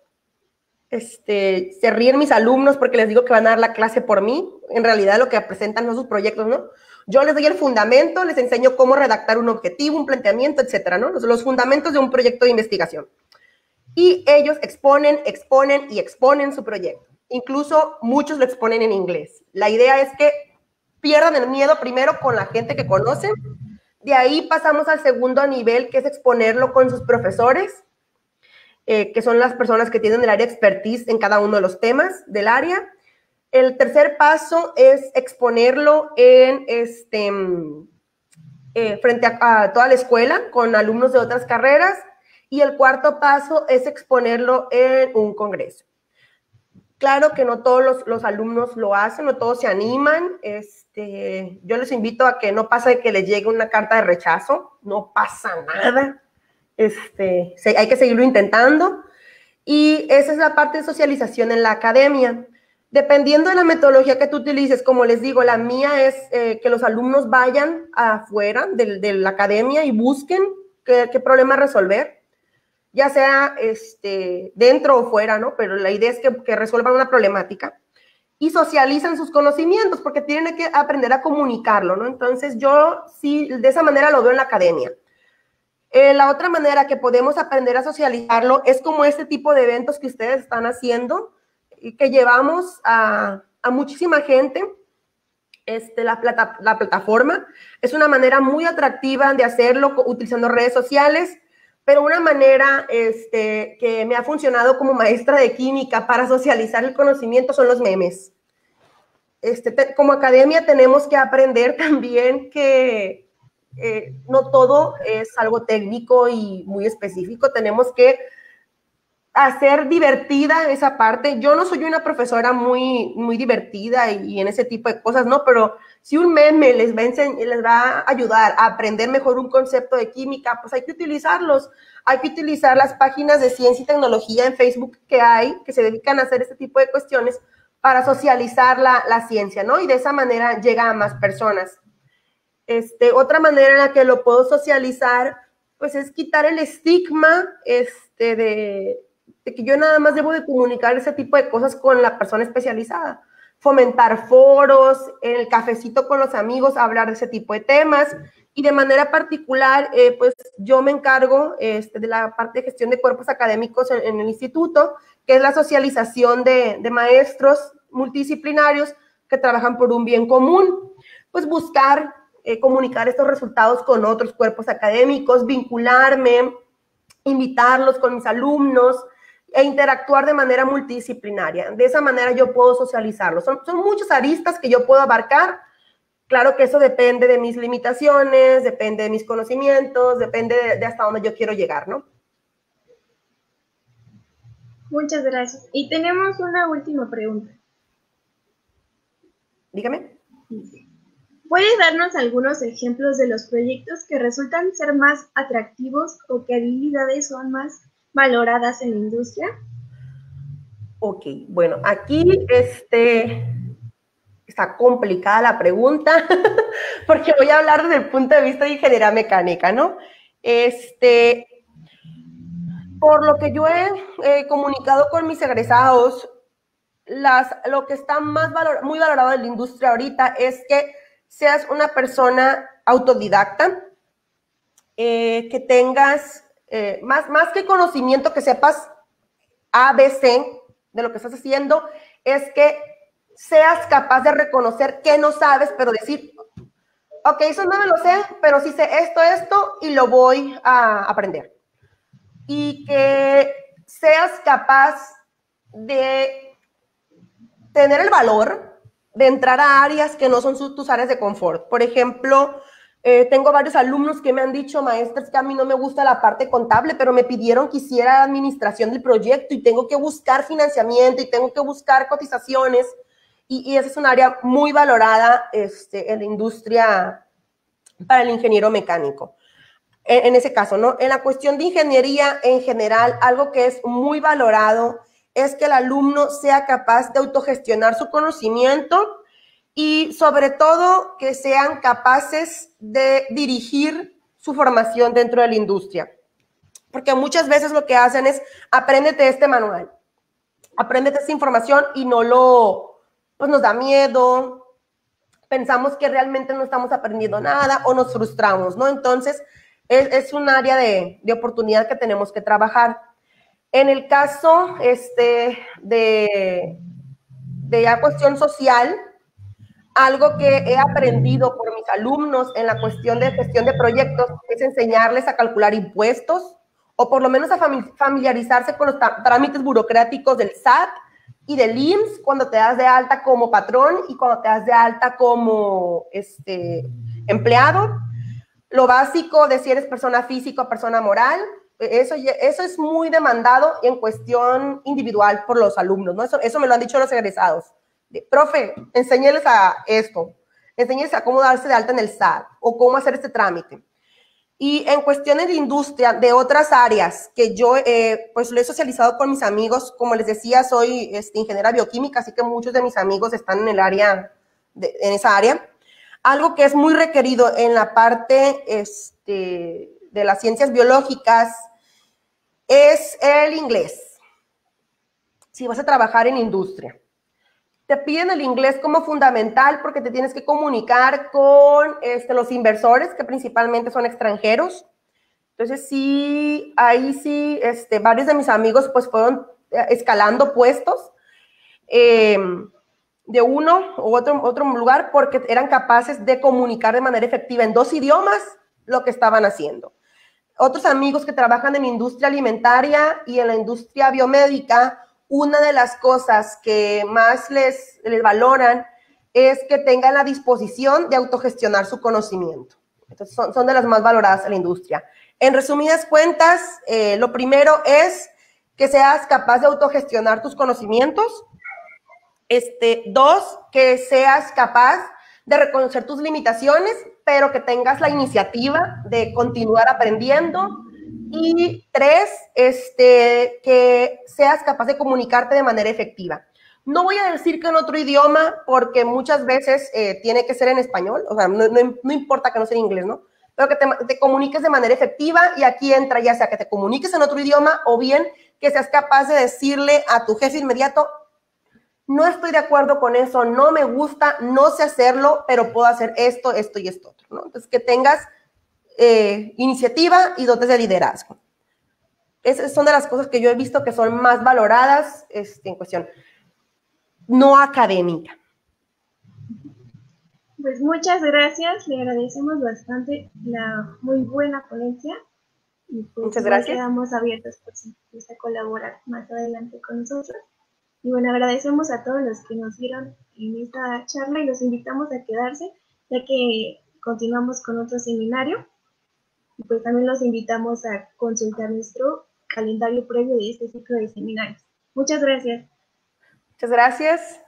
Se ríen mis alumnos porque les digo que van a dar la clase por mí. En realidad lo que presentan son sus proyectos, ¿no? Yo les doy el fundamento, les enseño cómo redactar un objetivo, un planteamiento, etcétera, ¿no? Los fundamentos de un proyecto de investigación. Y ellos exponen, exponen y exponen su proyecto. Incluso muchos lo exponen en inglés. La idea es que pierdan el miedo primero con la gente que conocen. De ahí pasamos al segundo nivel, que es exponerlo con sus profesores, que son las personas que tienen el área expertise en cada uno de los temas del área. El tercer paso es exponerlo en frente a toda la escuela con alumnos de otras carreras. Y el cuarto paso es exponerlo en un congreso. Claro que no todos los alumnos lo hacen, no todos se animan. Yo les invito a que no pasa de que les llegue una carta de rechazo, no pasa nada. Hay que seguirlo intentando. Y esa es la parte de socialización en la academia. Dependiendo de la metodología que tú utilices, como les digo, la mía es que los alumnos vayan afuera de la academia y busquen qué problema resolver, ya sea dentro o fuera, ¿no? Pero la idea es que resuelvan una problemática y socializan sus conocimientos, porque tienen que aprender a comunicarlo, ¿no? Entonces yo sí, de esa manera lo veo en la academia. La otra manera que podemos aprender a socializarlo es como este tipo de eventos que ustedes están haciendo y que llevamos a muchísima gente. La plataforma es una manera muy atractiva de hacerlo utilizando redes sociales, pero una manera que me ha funcionado como maestra de química para socializar el conocimiento son los memes. Como academia tenemos que aprender también que no todo es algo técnico y muy específico. Tenemos que hacer divertida esa parte. Yo no soy una profesora muy, muy divertida y en ese tipo de cosas, ¿no? Pero si un meme les va a ayudar a aprender mejor un concepto de química, pues hay que utilizarlos. Hay que utilizar las páginas de ciencia y tecnología en Facebook que se dedican a hacer este tipo de cuestiones para socializar la ciencia, ¿no? Y de esa manera llega a más personas. Otra manera en la que lo puedo socializar, pues es quitar el estigma de que yo nada más debo de comunicar ese tipo de cosas con la persona especializada. Fomentar foros, en el cafecito con los amigos, hablar de ese tipo de temas. Y de manera particular, pues yo me encargo de la parte de gestión de cuerpos académicos en el instituto, que es la socialización de maestros multidisciplinarios que trabajan por un bien común. Pues buscar comunicar estos resultados con otros cuerpos académicos, vincularme, invitarlos con mis alumnos e interactuar de manera multidisciplinaria. De esa manera yo puedo socializarlos. Son muchas aristas que yo puedo abarcar. Claro que eso depende de mis limitaciones, depende de mis conocimientos, depende de hasta dónde yo quiero llegar, ¿no? Muchas gracias. Y tenemos una última pregunta. Dígame. ¿Puede darnos algunos ejemplos de los proyectos que resultan ser más atractivos o qué habilidades son más valoradas en la industria? Ok, bueno, aquí está complicada la pregunta porque voy a hablar desde el punto de vista de ingeniería mecánica, ¿no? Por lo que yo he comunicado con mis egresados, lo que está muy valorado en la industria ahorita es que seas una persona autodidacta, que tengas más que conocimiento, que sepas ABC de lo que estás haciendo, es que seas capaz de reconocer que no sabes, pero decir, ok, eso no me lo sé, pero sí sé esto, y lo voy a aprender. Y que seas capaz de tener el valor de entrar a áreas que no son tus áreas de confort. Por ejemplo, tengo varios alumnos que me han dicho, maestras, que a mí no me gusta la parte contable, pero me pidieron que hiciera administración del proyecto y tengo que buscar financiamiento y tengo que buscar cotizaciones. Y esa es un área muy valorada en la industria para el ingeniero mecánico. en ese caso, ¿no? En la cuestión de ingeniería en general, algo que es muy valorado es que el alumno sea capaz de autogestionar su conocimiento y sobre todo que sean capaces de dirigir su formación dentro de la industria. Porque muchas veces lo que hacen es, apréndete este manual, apréndete esta información y pues nos da miedo, pensamos que realmente no estamos aprendiendo nada o nos frustramos, ¿no? Entonces, es un área de oportunidad que tenemos que trabajar. En el caso de ya cuestión social, algo que he aprendido por mis alumnos en la cuestión de gestión de proyectos es enseñarles a calcular impuestos o por lo menos a familiarizarse con los trámites burocráticos del SAT y del IMSS cuando te das de alta como patrón y cuando te das de alta como empleado. Lo básico de si eres persona física o persona moral, eso es muy demandado en cuestión individual por los alumnos, ¿no? Eso me lo han dicho los egresados. Profe, enséñeles a esto, enséñeles a cómo darse de alta en el SAT o cómo hacer este trámite. Y en cuestiones de industria, de otras áreas que yo pues lo he socializado con mis amigos, como les decía, soy ingeniera bioquímica, así que muchos de mis amigos están en el área, en esa área. Algo que es muy requerido en la parte de las ciencias biológicas es el inglés. Si vas a trabajar en industria, te piden el inglés como fundamental porque te tienes que comunicar con los inversores, que principalmente son extranjeros. Entonces, sí, ahí sí, varios de mis amigos pues fueron escalando puestos de uno u otro lugar porque eran capaces de comunicar de manera efectiva en 2 idiomas lo que estaban haciendo. Otros amigos que trabajan en industria alimentaria y en la industria biomédica, una de las cosas que más les valoran es que tengan la disposición de autogestionar su conocimiento. Entonces, son de las más valoradas en la industria. En resumidas cuentas, lo primero es que seas capaz de autogestionar tus conocimientos. 2, que seas capaz de reconocer tus limitaciones, pero que tengas la iniciativa de continuar aprendiendo. Y 3, que seas capaz de comunicarte de manera efectiva. No voy a decir que en otro idioma, porque muchas veces tiene que ser en español, o sea, no importa que no sea en inglés, ¿no? Pero que te comuniques de manera efectiva y aquí entra ya sea que te comuniques en otro idioma o bien que seas capaz de decirle a tu jefe inmediato, no estoy de acuerdo con eso, no me gusta, no sé hacerlo, pero puedo hacer esto, esto y esto otro, ¿no? Entonces, que tengas iniciativa y dotes de liderazgo. Esas son de las cosas que yo he visto que son más valoradas en cuestión no académica. Pues muchas gracias, le agradecemos bastante la muy buena ponencia y pues muchas gracias. Quedamos abiertos por si gusta colaborar más adelante con nosotros. Y bueno, agradecemos a todos los que nos vieron en esta charla y los invitamos a quedarse, ya que continuamos con otro seminario. Y pues también los invitamos a consultar nuestro calendario previo de este ciclo de seminarios. Muchas gracias. Muchas gracias.